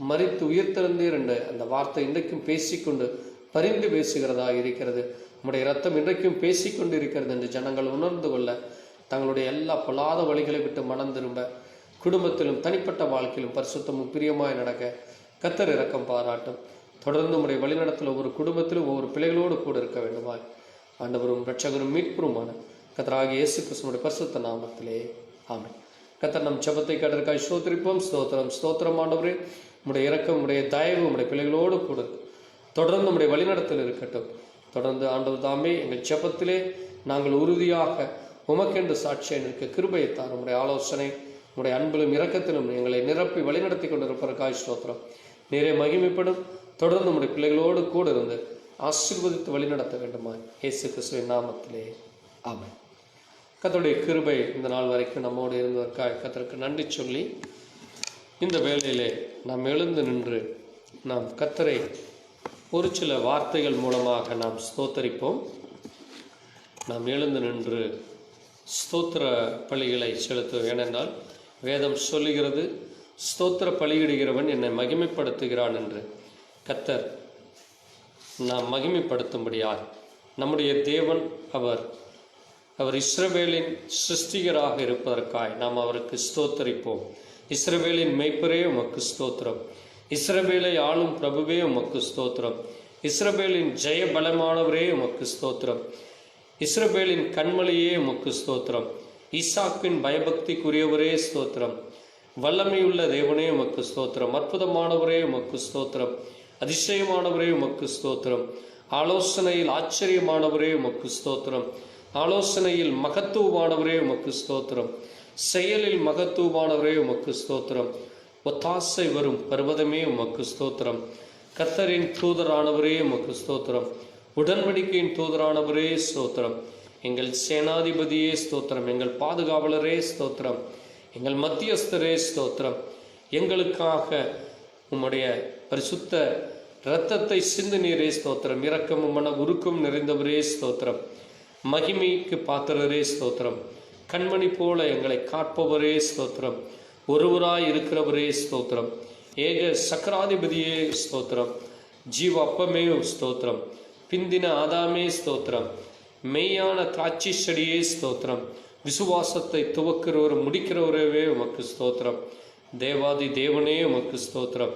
மரித்து உயிர்த்தெழுந்தீர் என்ற அந்த வார்த்தை இன்றைக்கும் பேசிக்கொண்டு பரிந்து பேசுகிறதா இருக்கிறது. நம்முடைய இரத்தம் இன்றைக்கும் பேசிக்கொண்டு இருக்கிறது என்று ஜனங்கள் உணர்ந்து கொள்ள, தங்களுடைய எல்லா பொல்லாத வழிகளை விட்டு மனம் திரும்ப, குடும்பத்திலும் தனிப்பட்ட வாழ்க்கையிலும் பரிசுத்தமும் பிரியமாய் நடக்க கர்த்தர் இரக்கம் பாராட்டும். தொடர்ந்து நம்முடைய வழிநடத்தல் ஒவ்வொரு குடும்பத்திலும் ஒவ்வொரு பிள்ளைகளோடு கூட இருக்க வேண்டுமாய் ஆண்டவரும் இரட்சகரும் மீட்பருமான கர்த்தராகிய இயேசு கிறிஸ்துவின் பரிசுத்த நாமத்திலே ஆமென். கர்த்தர் நம் ஜெபத்தை கேட்டதற்காக ஸ்தோத்திரிப்போம். ஸ்தோத்திரம் ஸ்தோத்திரம் ஆண்டவரே. உம்முடைய இரக்கம், உம்முடைய தயவு உம்முடைய பிள்ளைகளோடு கூட தொடர்ந்து உம்முடைய வழிநடத்தல் இருக்கட்டும். தொடர்ந்து ஆண்டவர் தாமே எங்கள் ஜெபத்திலே நாங்கள் உறுதியாக உமக்கென்று சாட்சியை நிற்க கிருபையை தாரும். உம்முடைய ஆலோசனை, உம்முடைய அன்பிலும் இரக்கத்திலும் எங்களை நிரப்பி வழிநடத்தி கொண்டிருப்பதற்காக ஸ்தோத்திரம். நீரே மகிமைப்படும். தொடர்ந்து உம்முடைய பிள்ளைகளோடு கூட இருந்து ஆசீர்வதித்து வழிநடத்த வேண்டுமா இயேசு கிறிஸ்துவின் நாமத்திலே ஆமென். கர்த்தருடைய கிருபை இந்த நாள் வரைக்கும் நம்மோடு இருந்ததற்காக கர்த்தருக்கு நன்றி சொல்லி, இந்த வேளையிலே நாம் எழுந்து நின்று நாம் கர்த்தரை ஒரு சில வார்த்தைகள் மூலமாக நாம் ஸ்தோத்தரிப்போம். நாம் எழுந்து நின்று ஸ்தோத்திர பலிகளை செலுத்துவோம். ஏனென்றால் வேதம் சொல்லுகிறது, ஸ்தோத்திர பலியிடுகிறவன் என்னை மகிமைப்படுத்துகிறான் என்று. கர்த்தர் நாம் மகிமைப்படுத்தும்படியார் நம்முடைய தேவன் அவர் இஸ்ரவேலின் சிருஷ்டிகராக இருப்பதற்காய் நாம் அவருக்கு ஸ்தோத்தரிப்போம். இஸ்ரவேலின் மெய்ப்பரே உமக்கு ஸ்தோத்திரம். இஸ்ரவேலை ஆளும் பிரபுவே உமக்கு ஸ்தோத்திரம். இஸ்ரவேலின் ஜெய பலமானவரே உமக்கு ஸ்தோத்திரம். இஸ்ரவேலின் கண்மலையே உமக்கு ஸ்தோத்திரம். ஈசாக்கின் பயபக்திக்குரியவரே ஸ்தோத்திரம். வல்லமையுள்ள தேவனே உமக்கு ஸ்தோத்திரம். அற்புதமானவரே உமக்கு ஸ்தோத்திரம். அதிசயமானவரே உமக்கு ஸ்தோத்திரம். ஆலோசனையில் ஆச்சரியமானவரே உமக்கு ஸ்தோத்திரம். ஆலோசனையில் மகத்துவமானவரே உமக்கு ஸ்தோத்திரம். செயலில் மகத்துவமானவரே உமக்கு ஸ்தோத்திரம். ஒத்தாசை வரும் பர்வதமே உமக்கு ஸ்தோத்திரம். கர்த்தரின் தூதரானவரே உமக்கு ஸ்தோத்திரம். உடன்படிக்கையின் தூதரானவரே ஸ்தோத்திரம். எங்கள் சேனாதிபதியே ஸ்தோத்திரம். எங்கள் பாதுகாவலரே ஸ்தோத்திரம். எங்கள் மத்தியஸ்தரே ஸ்தோத்திரம். எங்களுக்காக உம்முடைய பரிசுத்த இரத்தத்தை சிந்து நீரே ஸ்தோத்திரம். இரக்கமும் மன உருக்கம் நிறைந்தவரே ஸ்தோத்திரம். மகிமைக்கு பாத்திரரே ஸ்தோத்திரம். கண்மணி போல எங்களை காப்பவரே ஸ்தோத்திரம். ஒருவராய் இருக்கிறவரே ஸ்தோத்திரம். ஏக சக்கராதிபதியே ஸ்தோத்திரம். ஜீவ அப்பமே ஸ்தோத்திரம். பிந்தின ஆதாமே ஸ்தோத்திரம். மெய்யான திராட்சை செடியே ஸ்தோத்திரம். விசுவாசத்தை துவக்கிறவர் முடிக்கிறவரே உமக்கு ஸ்தோத்திரம். தேவாதி தேவனே உமக்கு ஸ்தோத்திரம்.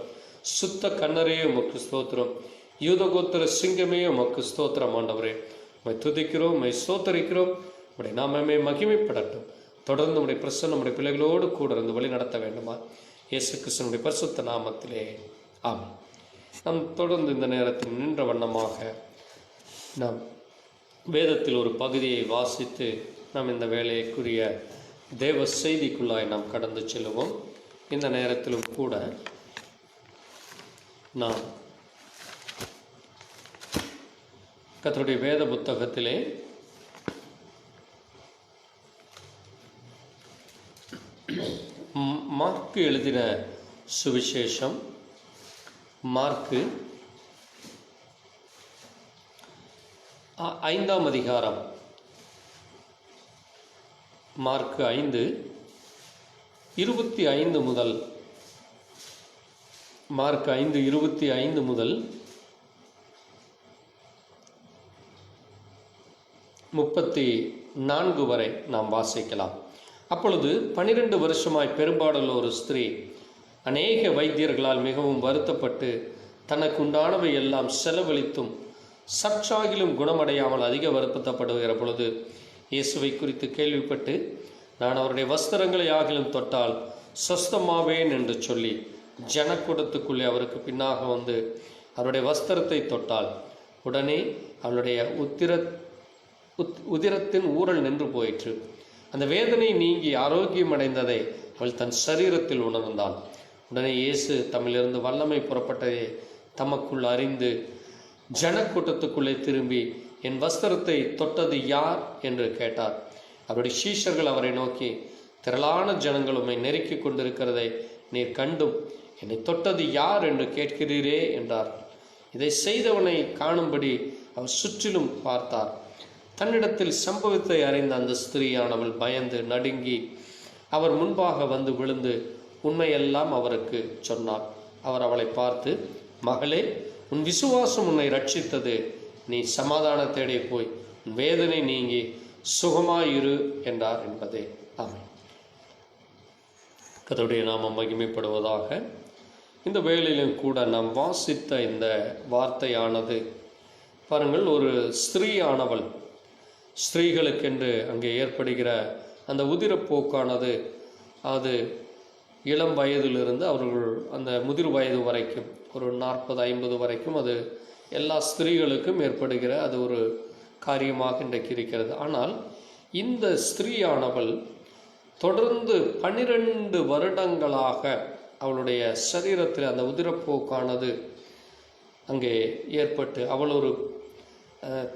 சுத்த கண்ணரே உமக்கு ஸ்தோத்திரம். யூதகோத்திர சிங்கமே உமக்கு ஸ்தோத்திரம். ஆண்டவரே உம்மை துதிக்கிறோம், உம்மை ஸ்தோத்தரிக்கிறோம். உம்முடைய நாமமே மகிமைப்படட்டும். தொடர்ந்து உம்முடைய பிரசன்னம் நம்முடைய பிள்ளைகளோடு கூட இருந்து வழி நடத்த வேண்டுமா இயேசு கிறிஸ்துவினுடைய பரிசுத்த நாமத்திலே ஆமென். நாம் தொடர்ந்து இந்த நேரத்தில் நின்ற வண்ணமாக நாம் வேதத்தில் ஒரு பகுதியை வாசித்து நாம் இந்த வேலைக்குரிய தேவ செய்திக்குள்ளாய் நாம் கடந்து செல்லுவோம். இந்த நேரத்திலும் கூட நாம் கர்த்தருடைய வேத புத்தகத்திலே மார்க்கு எழுதின சுவிசேஷம், மார்க்கு 5ஆம் அதிகாரம், மார்க்கு 5:25 முதல் மார்க் 5:25 முதல் 34 வரை நாம் வாசிக்கலாம். அப்பொழுது 12 வருஷமாய் பெரும்பாடுள்ள ஒரு ஸ்திரீ அநேக வைத்தியர்களால் மிகவும் வருத்தப்பட்டு தனக்குண்டானவை எல்லாம் செலவழித்தும் சற்றாகிலும் குணமடையாமல் அதிக வருத்தப்படுகிற பொழுது இயேசுவை குறித்து கேள்விப்பட்டு, நான் அவருடைய வஸ்திரங்களை ஆகிலும் தொட்டால் சொஸ்தமாவேன் என்று சொல்லி ஜனக்கூட்டத்துக்குள்ளே அவருக்கு பின்னாக வந்து அவருடைய வஸ்திரத்தை தொட்டால் உடனே அவளுடைய உதிரத்தின் ஊரல் நின்று போயிற்று. அந்த வேதனை நீங்கி ஆரோக்கியம் அடைந்ததை அவள் தன் சரீரத்தில் உணர்ந்தாள். உடனே இயேசு தம்மிலிருந்து வல்லமை புறப்பட்டதை தமக்குள் அறிந்து ஜனக்கூட்டத்துக்குள்ளே திரும்பி, என் வஸ்திரத்தை தொட்டது யார் என்று கேட்டார். அவருடைய சீஷர்கள் அவரை நோக்கி, திரளான ஜனங்கள் உம்மை நெருக்கி கொண்டிருக்கிறதை நீர் கண்டும் என்னை தொட்டது யார் என்று கேட்கிறீரே என்றார். இதை செய்தவனை காணும்படி அவர் சுற்றிலும் பார்த்தார். தன்னிடத்தில் சம்பவத்தை அறிந்த அந்த ஸ்திரீயானவள் பயந்து நடுங்கி அவர் முன்பாக வந்து விழுந்து உண்மையெல்லாம் அவருக்கு சொன்னார். அவர் அவளை பார்த்து, மகளே, உன் விசுவாசம் உன்னை ரட்சித்தது. நீ சமாதானத்தேடே போய் உன் வேதனை நீங்கி சுகமாயிரு என்றார் என்பதே. ஆமென். கர்த்தருடைய நாமம் மகிமைப்படுவதாக. இந்த வேளையிலும் கூட நாம் வாசித்த இந்த வார்த்தையானது பாருங்கள், ஒரு ஸ்திரீயானவள், ஸ்திரீகளுக்கென்று அங்கே ஏற்படுகிற அந்த உதிரப்போக்கானது அது இளம் வயதிலிருந்து அவர்கள் அந்த முதிர் வயது வரைக்கும் ஒரு 40-50 வரைக்கும் அது எல்லா ஸ்திரீகளுக்கும் ஏற்படுகிற அது ஒரு காரியமாக இன்றைக்கு இருக்கிறது. ஆனால் இந்த ஸ்திரீயானவள் தொடர்ந்து 12 வருடங்களாக அவளுடைய சரீரத்தில் அந்த உதிரப்போக்கானது அங்கே ஏற்பட்டு அவள் ஒரு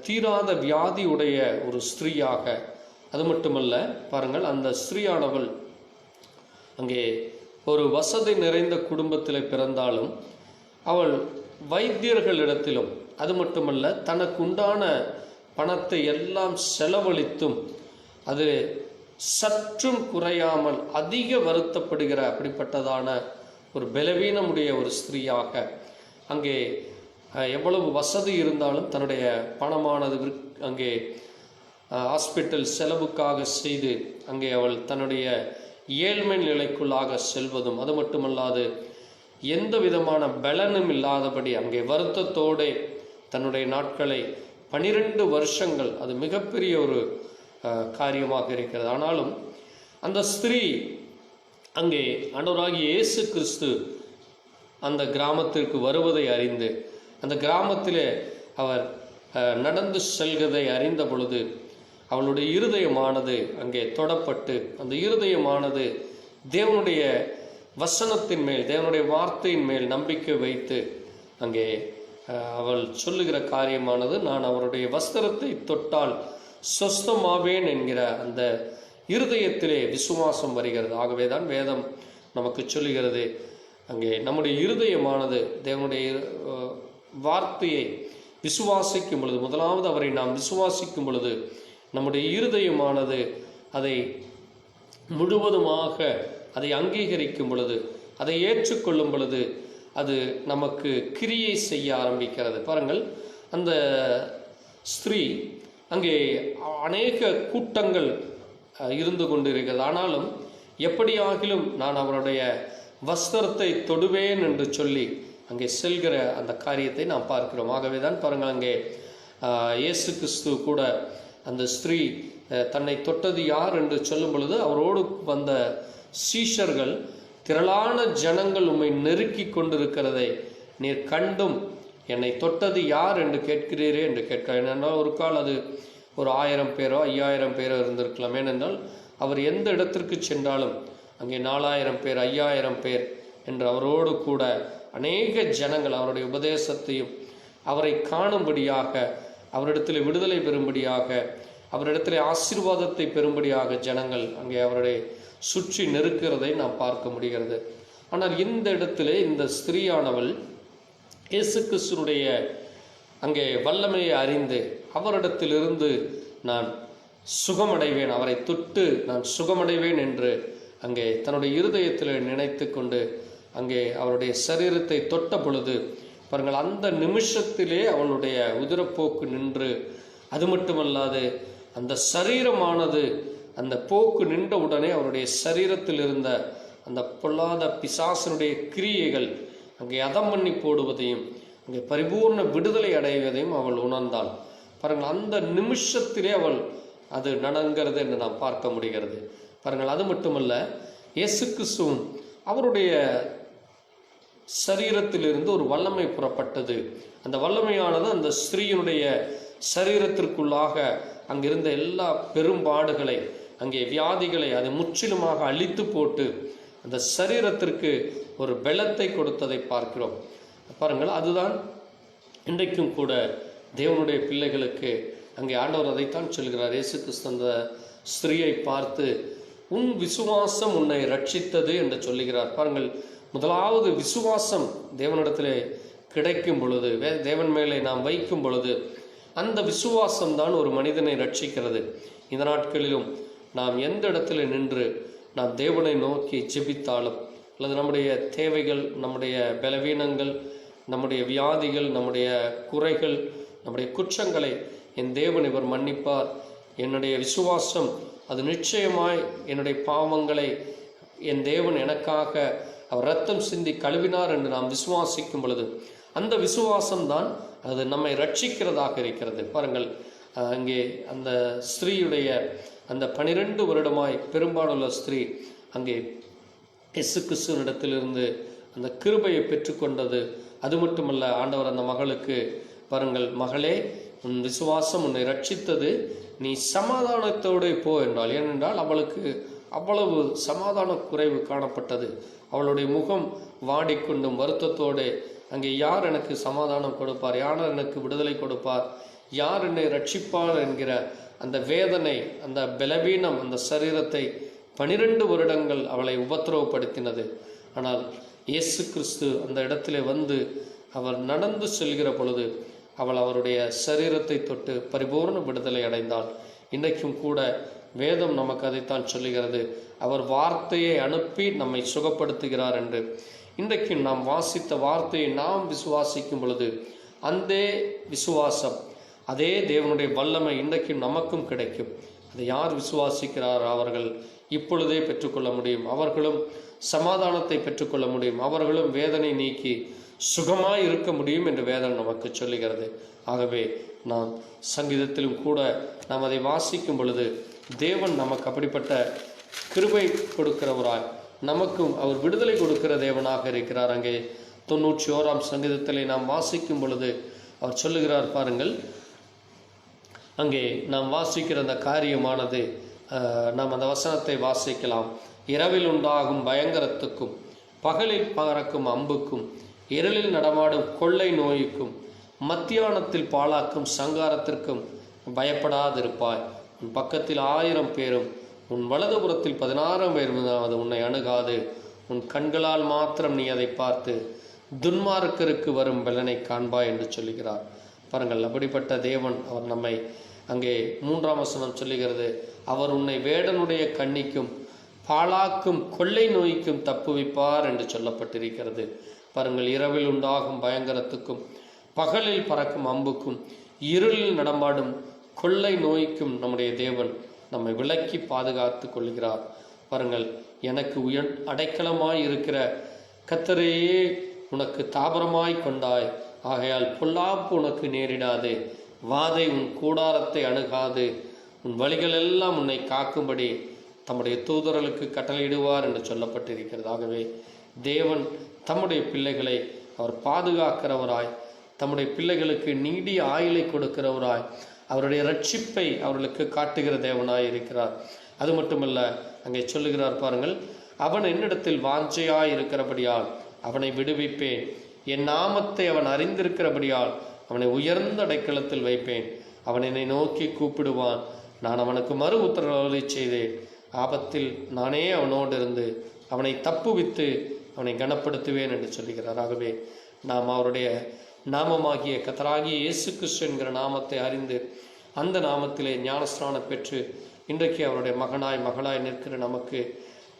தீராத வியாதியுடைய ஒரு ஸ்திரீயாக, அது மட்டுமல்ல பாருங்கள், அந்த ஸ்திரீயானவள் அங்கே ஒரு வசதி நிறைந்த குடும்பத்தில் பிறந்தாலும் அவள் வைத்தியர்களிடத்திலும், அது மட்டுமல்ல தனக்கு உண்டான பணத்தை எல்லாம் செலவழித்தும் அது சற்றும் குறையாமல் அதிக வருத்தப்படுகிற அப்படிப்பட்டதான ஒரு பலவீனமுடைய ஒரு ஸ்திரீயாக, அங்கே எவ்வளவு வசதி இருந்தாலும் தன்னுடைய பணமானது அங்கே ஹாஸ்பிட்டல் செலவுக்காக செய்து அங்கே அவள் தன்னுடைய ஏழ்மை நிலைக்குள்ளாக செல்வதும், அது மட்டுமல்லாது எந்த விதமான பலனும் இல்லாதபடி அங்கே வருத்தத்தோடு தன்னுடைய நாட்களை 12 வருஷங்கள், அது மிகப்பெரிய ஒரு காரியமாக இருக்கிறது. ஆனாலும் அந்த ஸ்திரீ அங்கே ஆண்டவராகிய இயேசு கிறிஸ்து அந்த கிராமத்திற்கு வருவதை அறிந்து, அந்த கிராமத்திலே அவர் நடந்து செல்வதை அறிந்த பொழுது அவளுடைய இருதயமானது அங்கே தொடப்பட்டு, அந்த இருதயமானது தேவனுடைய வசனத்தின் மேல், தேவனுடைய வார்த்தையின் மேல் நம்பிக்கை வைத்து அங்கே அவள் சொல்லுகிற காரியமானது, நான் அவருடைய வஸ்திரத்தை தொட்டால் சொஸ்தமாவேன் என்கிற அந்த இருதயத்திலே விசுவாசம் வருகிறது. ஆகவே தான் வேதம் நமக்கு சொல்லுகிறது, அங்கே நம்முடைய இருதயமானது தேவனுடைய வார்த்தையை விசுவாசிக்கும் பொழுது, முதலாவது அவரை நாம் விசுவாசிக்கும் பொழுது நம்முடைய இருதயமானது அதை முழுவதுமாக அதை அங்கீகரிக்கும் பொழுது, அதை ஏற்றுக்கொள்ளும் பொழுது அது நமக்கு கிரியை செய்ய ஆரம்பிக்கிறது. பாருங்கள், அந்த ஸ்திரீ அங்கே அநேக கூட்டங்கள் இருந்து கொண்டிருக்கிறது. ஆனாலும் எப்படியாகிலும் நான் அவருடைய வஸ்திரத்தை தொடுவேன் என்று சொல்லி அங்கே செல்கிற அந்த காரியத்தை நாம் பார்க்கிறோம். ஆகவே தான் பாருங்கள், அங்கே இயேசு கிறிஸ்து கூட அந்த ஸ்திரீ தன்னை தொட்டது யார் என்று சொல்லும் பொழுது அவரோடு வந்த சீஷர்கள், திரளான ஜனங்கள் உம்மை நெருக்கி கொண்டிருக்கிறதை நீர் கண்டும் என்னை தொட்டது யார் என்று கேட்கிறீரே என்று கேட்கிறார். ஏனென்றால் ஒரு கால் அது ஒரு 1000 பேரோ 5000 பேரோ இருந்திருக்கலாம். ஏனென்றால் அவர் எந்த இடத்திற்கு சென்றாலும் அங்கே 4000 பேர் 5000 பேர் என்று அவரோடு கூட அநேக ஜனங்கள் அவருடைய உபதேசத்தையும் அவரை காணும்படியாக, அவரிடத்தில் விடுதலை பெறும்படியாக, அவரிடத்தில் ஆசீர்வாதத்தை பெறும்படியாக ஜனங்கள் அங்கே அவருடைய சுற்றி நெருக்கிறதை நாம் பார்க்க முடிகிறது. ஆனால் இந்த இடத்திலே இந்த ஸ்திரீயானவள் இயேசு கிறிஸ்துடைய அங்கே வல்லமையை அறிந்து அவரிடத்திலிருந்து நான் சுகமடைவேன், அவரை தொட்டு நான் சுகமடைவேன் என்று அங்கே தன்னுடைய இருதயத்தில் நினைத்து கொண்டு அங்கே அவருடைய சரீரத்தை தொட்ட பொழுது பாருங்கள், அந்த நிமிஷத்திலே அவளுடைய உதிரப்போக்கு நின்று, அது மட்டுமல்லாது அந்த சரீரமானது அந்த போக்கு நின்ற உடனே அவருடைய சரீரத்தில் இருந்த அந்த பொல்லாத பிசாசனுடைய கிரியைகள் அங்கே அதம் பண்ணி போடுவதையும் அங்கே பரிபூர்ண விடுதலை அடைவதையும் அவள் உணர்ந்தாள். பாருங்கள், அந்த நிமிஷத்திலே அவள் அது நடங்கிறது என்று நாம் பார்க்க முடிகிறது. பாருங்கள், அது மட்டுமல்ல, இயேசு கிறிஸ்துவும் அவருடைய சரீரத்திலிருந்து ஒரு வல்லமை புறப்பட்டது. அந்த வல்லமையானது அந்த ஸ்திரீயினுடைய சரீரத்திற்குள்ளாக அங்கிருந்த எல்லா பெரும்பாடுகளை, அங்கே வியாதிகளை அது முற்றிலுமாக அழித்து போட்டு அந்த சரீரத்திற்கு ஒரு பலத்தை கொடுத்ததை பார்க்கிறோம். பாருங்கள், அதுதான் இன்றைக்கும் கூட தேவனுடைய பிள்ளைகளுக்கு அங்கே ஆண்டவர் அதைத்தான் சொல்கிறார். இயேசு கிறிஸ்து அந்த ஸ்திரீயை பார்த்து, உன் விசுவாசம் உன்னை ரட்சித்தது என்று சொல்லுகிறார். பாருங்கள், முதலாவது விசுவாசம் தேவனிடத்திலே கிடைக்கும் பொழுது, தேவன் மேலே நாம் வைக்கும் பொழுது, அந்த விசுவாசம்தான் ஒரு மனிதனை ரட்சிக்கிறது. இந்த நாட்களிலும் நாம் எந்த இடத்துல நின்று நாம் தேவனை நோக்கி ஜெபித்தாலும், அல்லது நம்முடைய தேவைகள், நம்முடைய பலவீனங்கள், நம்முடைய வியாதிகள், நம்முடைய குறைகள், நம்முடைய குற்றங்களை என் தேவன் இவர் மன்னிப்பார், என்னுடைய விசுவாசம் அது நிச்சயமாய் என்னுடைய பாவங்களை என் தேவன் எனக்காக அவர் ரத்தம் சிந்தி கழுவினார் என்று நாம் விசுவாசிக்கும் பொழுது, அந்த விசுவாசம்தான் அது நம்மை ரட்சிக்கிறதாக இருக்கிறது. பாருங்கள், அங்கே அந்த ஸ்திரீயுடைய அந்த 12 வருடமாய் பெரும்பாலுள்ள ஸ்திரீ அங்கே இயேசு கிறிஸ்துவனிடத்திலிருந்து அந்த கிருபையை பெற்றுக்கொண்டது. அது மட்டுமல்ல, ஆண்டவர் அந்த மகளுக்கு பாருங்கள், மகளே உன் விசுவாசம் உன்னை ரட்சித்தது, நீ சமாதானத்தோடு போ என்றால். ஏனென்றால் அவளுக்கு அவ்வளவு சமாதான குறைவு காணப்பட்டது. அவளுடைய முகம் வாடிக்கொண்டும் வருத்தத்தோடு, அங்கே யார் எனக்கு சமாதானம் கொடுப்பார், யார் எனக்கு விடுதலை கொடுப்பார், யார் என்னை ரட்சிப்பார் என்கிற அந்த வேதனை, அந்த பலவீனம் அந்த சரீரத்தை 12 வருடங்கள் அவளை உபத்திரவப்படுத்தினது. ஆனால் இயேசு கிறிஸ்து அந்த இடத்திலே வந்து அவர் நடந்து செல்கிற பொழுது அவள் அவருடைய சரீரத்தை தொட்டு பரிபூர்ண விடுதலை அடைந்தாள். இன்றைக்கும் கூட வேதம் நமக்கு அதைத்தான் சொல்லுகிறது, அவர் வார்த்தையை அனுப்பி நம்மை சுகப்படுத்துகிறார் என்று. இன்றைக்கு நாம் வாசித்த வார்த்தையை நாம் விசுவாசிக்கும் பொழுது அந்த விசுவாசம், அதே தேவனுடைய வல்லமை இன்றைக்கும் நமக்கும் கிடைக்கும். அதை யார் விசுவாசிக்கிறார் அவர்கள் இப்பொழுதே பெற்றுக்கொள்ள முடியும். அவர்களும் சமாதானத்தை பெற்றுக்கொள்ள முடியும். அவர்களும் வேதனை நீக்கி சுகமாய் இருக்க முடியும் என்று வேதம் நமக்கு சொல்லுகிறது. ஆகவே நாம் சங்கீதத்திலும் கூட நாம் அதை வாசிக்கும் பொழுது தேவன் நமக்கு அப்படிப்பட்ட கிருபை கொடுக்கிறவராய், நமக்கும் அவர் விடுதலை கொடுக்கிற தேவனாக இருக்கிறார். அங்கே 91ஆம் சங்கீதத்திலே நாம் வாசிக்கும் பொழுது அவர் சொல்லுகிறார் பாருங்கள், அங்கே நாம் வாசிக்கிற அந்த காரியமானது, நாம் அந்த வசனத்தை வாசிக்கலாம். இரவில் உண்டாகும் பயங்கரத்துக்கும் பகலில் பறக்கும் அம்புக்கும் இருளில் நடமாடும் கொள்ளை நோய்க்கும் மத்தியானத்தில் பாழாக்கும் சங்காரத்திற்கும் பயப்படாதிருப்பாய். உன் பக்கத்தில் 1000 பேரும் உன் வலதுபுறத்தில் 16 பேரும் அது உன்னை அணுகாது. உன் கண்களால் மாத்திரம் நீ அதை பார்த்து துன்மார்க்கருக்கு வரும் பலனை காண்பாய் என்று சொல்லுகிறார். பாருங்கள், அப்படிப்பட்ட தேவன் அவர் நம்மை, அங்கே 3ஆம் வசனம் சொல்லுகிறது, அவர் உன்னை வேடனுடைய கண்ணிக்கும் பாழாக்கும் கொள்ளை நோய்க்கும் தப்புவிப்பார் என்று சொல்லப்பட்டிருக்கிறது. பாருங்கள், இரவில் உண்டாகும் பயங்கரத்துக்கும் பகலில் பறக்கும் அம்புக்கும் இருளில் நடமாடும் கொள்ளை நோய்க்கும் நம்முடைய தேவன் நம்மை விலக்கி பாதுகாத்து கொள்கிறார். பாருங்கள், எனக்கு அடைக்கலமாய் இருக்கிற கர்த்தரையே உனக்கு தாபரமாய் கொண்டாய், ஆகையால் பொல்லாப்பு உனக்கு நேரிடாது, வாதை உன் கூடாரத்தை அணுகாது, உன் வழிகள் எல்லாம் உன்னை காக்கும்படி தம்முடைய தூதர்களுக்கு கட்டளையிடுவார் என்று சொல்லப்பட்டிருக்கிறது. ஆகவே தேவன் தம்முடைய பிள்ளைகளை அவர் பாதுகாக்கிறவராய், தம்முடைய பிள்ளைகளுக்கு நீடிய ஆயுளை கொடுக்கிறவராய், அவருடைய ரட்சிப்பை அவர்களுக்கு காட்டுகிற தேவனாய் இருக்கிறார். அது மட்டுமல்ல, அங்கே சொல்லுகிறார் பாருங்கள், அவன் என்னிடத்தில் வாஞ்சையாய் இருக்கிறபடியால் அவனை விடுவிப்பேன், என் நாமத்தை அவன் அறிந்திருக்கிறபடியால் அவனை உயர்ந்த அடைக்கலத்தில் வைப்பேன், அவன் என்னை நோக்கி கூப்பிடுவான், நான் அவனுக்கு மறு உத்தரவை செய்தேன், ஆபத்தில் நானே அவனோடு இருந்து அவனை தப்புவித்து அவனை கனப்படுத்துவேன் என்று சொல்லுகிறார். ஆகவே நாம் அவருடைய நாமமாகிய கர்த்தராகிய இயேசு கிறிஸ்து என்கிற நாமத்தை அறிந்து அந்த நாமத்திலே ஞானஸ்நானம் பெற்று இன்றைக்கு அவருடைய மகளாய் நிற்கிற நமக்கு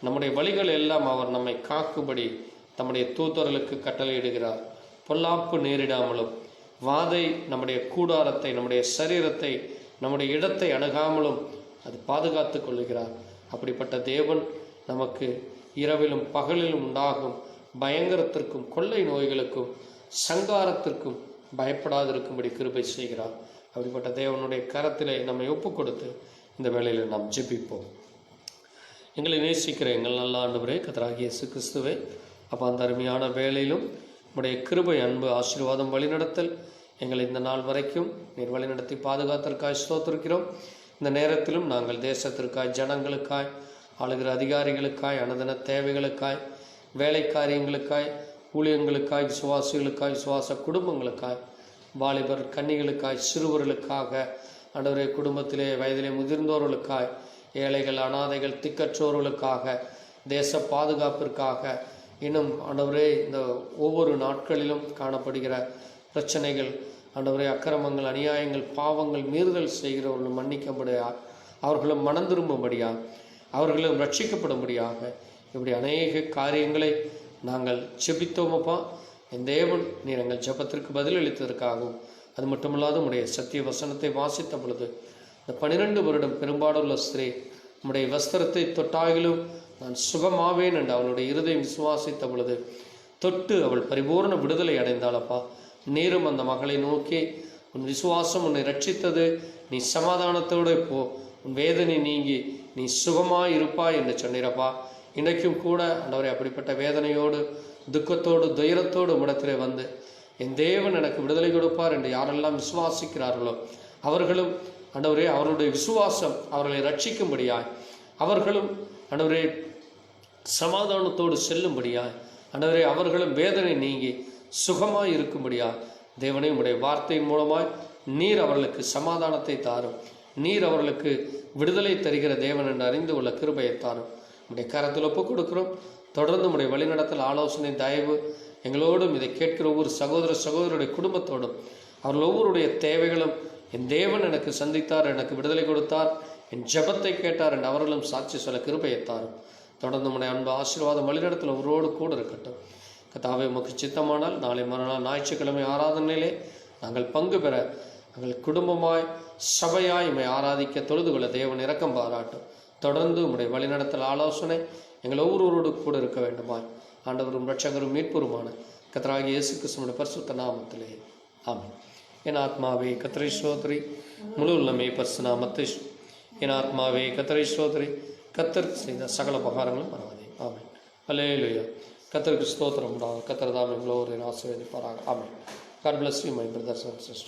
நம்முடைய வழிகள் எல்லாம் அவர் நம்மை காக்கும்படி தம்முடைய தூதர்களுக்கு கட்டளையிடுகிறார். பொல்லாப்பு நேரிடாமலும் வாதை நம்முடைய கூடாரத்தை, நம்முடைய சரீரத்தை, நம்முடைய இடத்தை அணுகாமலும் அது பாதுகாத்து கொள்ளுகிறார். அப்படிப்பட்ட தேவன் நமக்கு இரவிலும் பகலிலும் உண்டாகும் பயங்கரத்திற்கும் கொள்ளை நோய்களுக்கும் சங்காரத்திற்கும் பயப்படாதிருக்கும்படி கிருபை செய்கிறார். அப்படிப்பட்ட தேவனுடைய கரத்திலே நம்மை ஒப்பு கொடுத்து இந்த வேளையில் நாம் ஜெபிப்போம். எங்களை நேசிக்கிற எங்கள் நல்ல ஆண்டவரே, கர்த்தராகிய இயேசு கிறிஸ்துவே, அப்போ அந்த அருமையான வேளையிலும் உடைய கிருபை, அன்பு, ஆசீர்வாதம், வழிநடத்தல் எங்களை இந்த நாள் வரைக்கும் நீர் வழிநடத்தி பாதுகாத்திற்காய் ஸ்தோத்திரிக்கிறோம். இந்த நேரத்திலும் நாங்கள் தேசத்திற்காய், ஜனங்களுக்காய், ஆளுகிற அதிகாரிகளுக்காய், அனுதின தேவைகளுக்காய், வேலை காரியங்களுக்காய், ஊழியங்களுக்காய், விசுவாசிகளுக்காய், விசுவாச குடும்பங்களுக்காய், வாலிபர் கன்னிகளுக்காய், சிறுவர்களுக்காக, ஆண்டவரே குடும்பத்திலே வயதிலே முதிர்ந்தோர்களுக்காய், ஏழைகள், அனாதைகள், திக்கற்றோர்களுக்காக, தேச பாதுகாப்பிற்காக, இன்னும் ஆண்டவரே இந்த ஒவ்வொரு நாட்களிலும் காணப்படுகிற பிரச்சனைகள், ஆண்டவரே அக்கிரமங்கள், அநியாயங்கள், பாவங்கள், மீறுதல் செய்கிறவர்களும் மன்னிக்கப்படுயா, அவர்களும் மனம் திரும்பும்படியா, அவர்களும் ரட்சிக்கப்படும்படியாக, இப்படி அநேக காரியங்களை நாங்கள் ஜெபித்தோமப்பா. என் தேவன் நீர் எங்கள் ஜெபத்திற்கு பதிலளித்ததற்காகவும், அது மட்டுமல்லாது உடைய சத்திய வசனத்தை வாசித்த பொழுது இந்த 12 வருடம் பெரும்பாடுள்ள ஸ்திரீ உம்முடைய வஸ்திரத்தை தொட்டாகிலும் நான் சுகமாவேன் என்று அவளுடைய இருதயம் விசுவாசித்த பொழுது தொட்டு அவள் பரிபூர்ண விடுதலை அடைந்தாளப்பா. நீரும் அந்த மகளை நோக்கி, உன் விசுவாசம் உன்னை ரட்சித்தது, நீ சமாதானத்தோடு போ, உன் வேதனை நீங்கி நீ சுகமாய் இருப்பாய் என்று சொன்னீரப்பா. இன்றைக்கும் கூட ஆண்டவரே அப்படிப்பட்ட வேதனையோடு துக்கத்தோடு துயரத்தோடு உம்மிடத்திலே வந்து என் தேவன் எனக்கு விடுதலை கொடுப்பார் என்று யாரெல்லாம் விசுவாசிக்கிறார்களோ அவர்களும் ஆண்டவரே அவர்களுடைய விசுவாசம் அவர்களை ரட்சிக்கும்படியாய், அவர்களும் ஆண்டவரே சமாதானத்தோடு செல்லும்படியாய், ஆண்டவரே அவர்களும் வேதனை நீங்கி சுகமாய் இருக்கும்படியாய் தேவனே உம்முடைய வார்த்தையின் மூலமாய் நீர் அவர்களுக்கு சமாதானத்தை தாரும், நீர் அவர்களுக்கு விடுதலை தருகிற தேவன் என்று அறிந்து கொள்ள கிருபையை தாரும். உம்முடைய கரத்தில் ஒப்புக் கொடுக்கிறோம். தொடர்ந்து உம்முடைய வழிநடத்தல், ஆலோசனை, தயவு எங்களோடும் இதை கேட்கிற ஒவ்வொரு சகோதர சகோதரருடைய குடும்பத்தோடும் அவர்கள் ஒவ்வொருடைய தேவைகளும் என் தேவன் எனக்கு சந்தித்தார், எனக்கு விடுதலை கொடுத்தார், என் ஜெபத்தை கேட்டார் என்று அவர்களும் சாட்சி சொல்ல கிருபையை தாரும். தொடர்ந்து உம்முடைய அன்பு ஆசீர்வாதம் வழிநடத்தல் ஒவ்வொரு கூட இருக்கட்டும். கர்த்தாவே உமக்கு சித்தமானால் நாளை மறுநாள் ஞாயிற்றுக்கிழமை ஆராதனையிலே நாங்கள் பங்கு பெற நாங்கள் குடும்பமாய் சபையாய் உம்மை ஆராதிக்க தொழுது கொள்ள தேவன் இரக்கம் பாராட்டும். தொடர்ந்து உம்முடைய வழிநடத்தல் ஆலோசனை எங்கள் ஒவ்வொருவரோடு கூட இருக்க வேண்டுமாய் ஆண்டவரும் இரட்சகரும் மீட்புருமான கர்த்தராகிய இயேசு கிறிஸ்துவின் பரிசுத்த நாமத்திலே ஆமென். என் ஆத்மாவே கர்த்தரை ஸ்தோத்திரி, முழு உள்ளமே பரிசுத்த நாமத்தை என் ஆத்மாவே கர்த்தரை ஸ்தோத்திரி, கர்த்தர் செய்த சகல உபகாரங்களும் மறவாதே. ஆமென். அல்லேலூயா. கர்த்தருக்கு ஸ்தோத்திரம் உண்டாகும். கர்த்தர் தாம் எங்களோடு ஆசீர்வதிப்பாராக. ஆமென். God bless you, my brothers and sisters.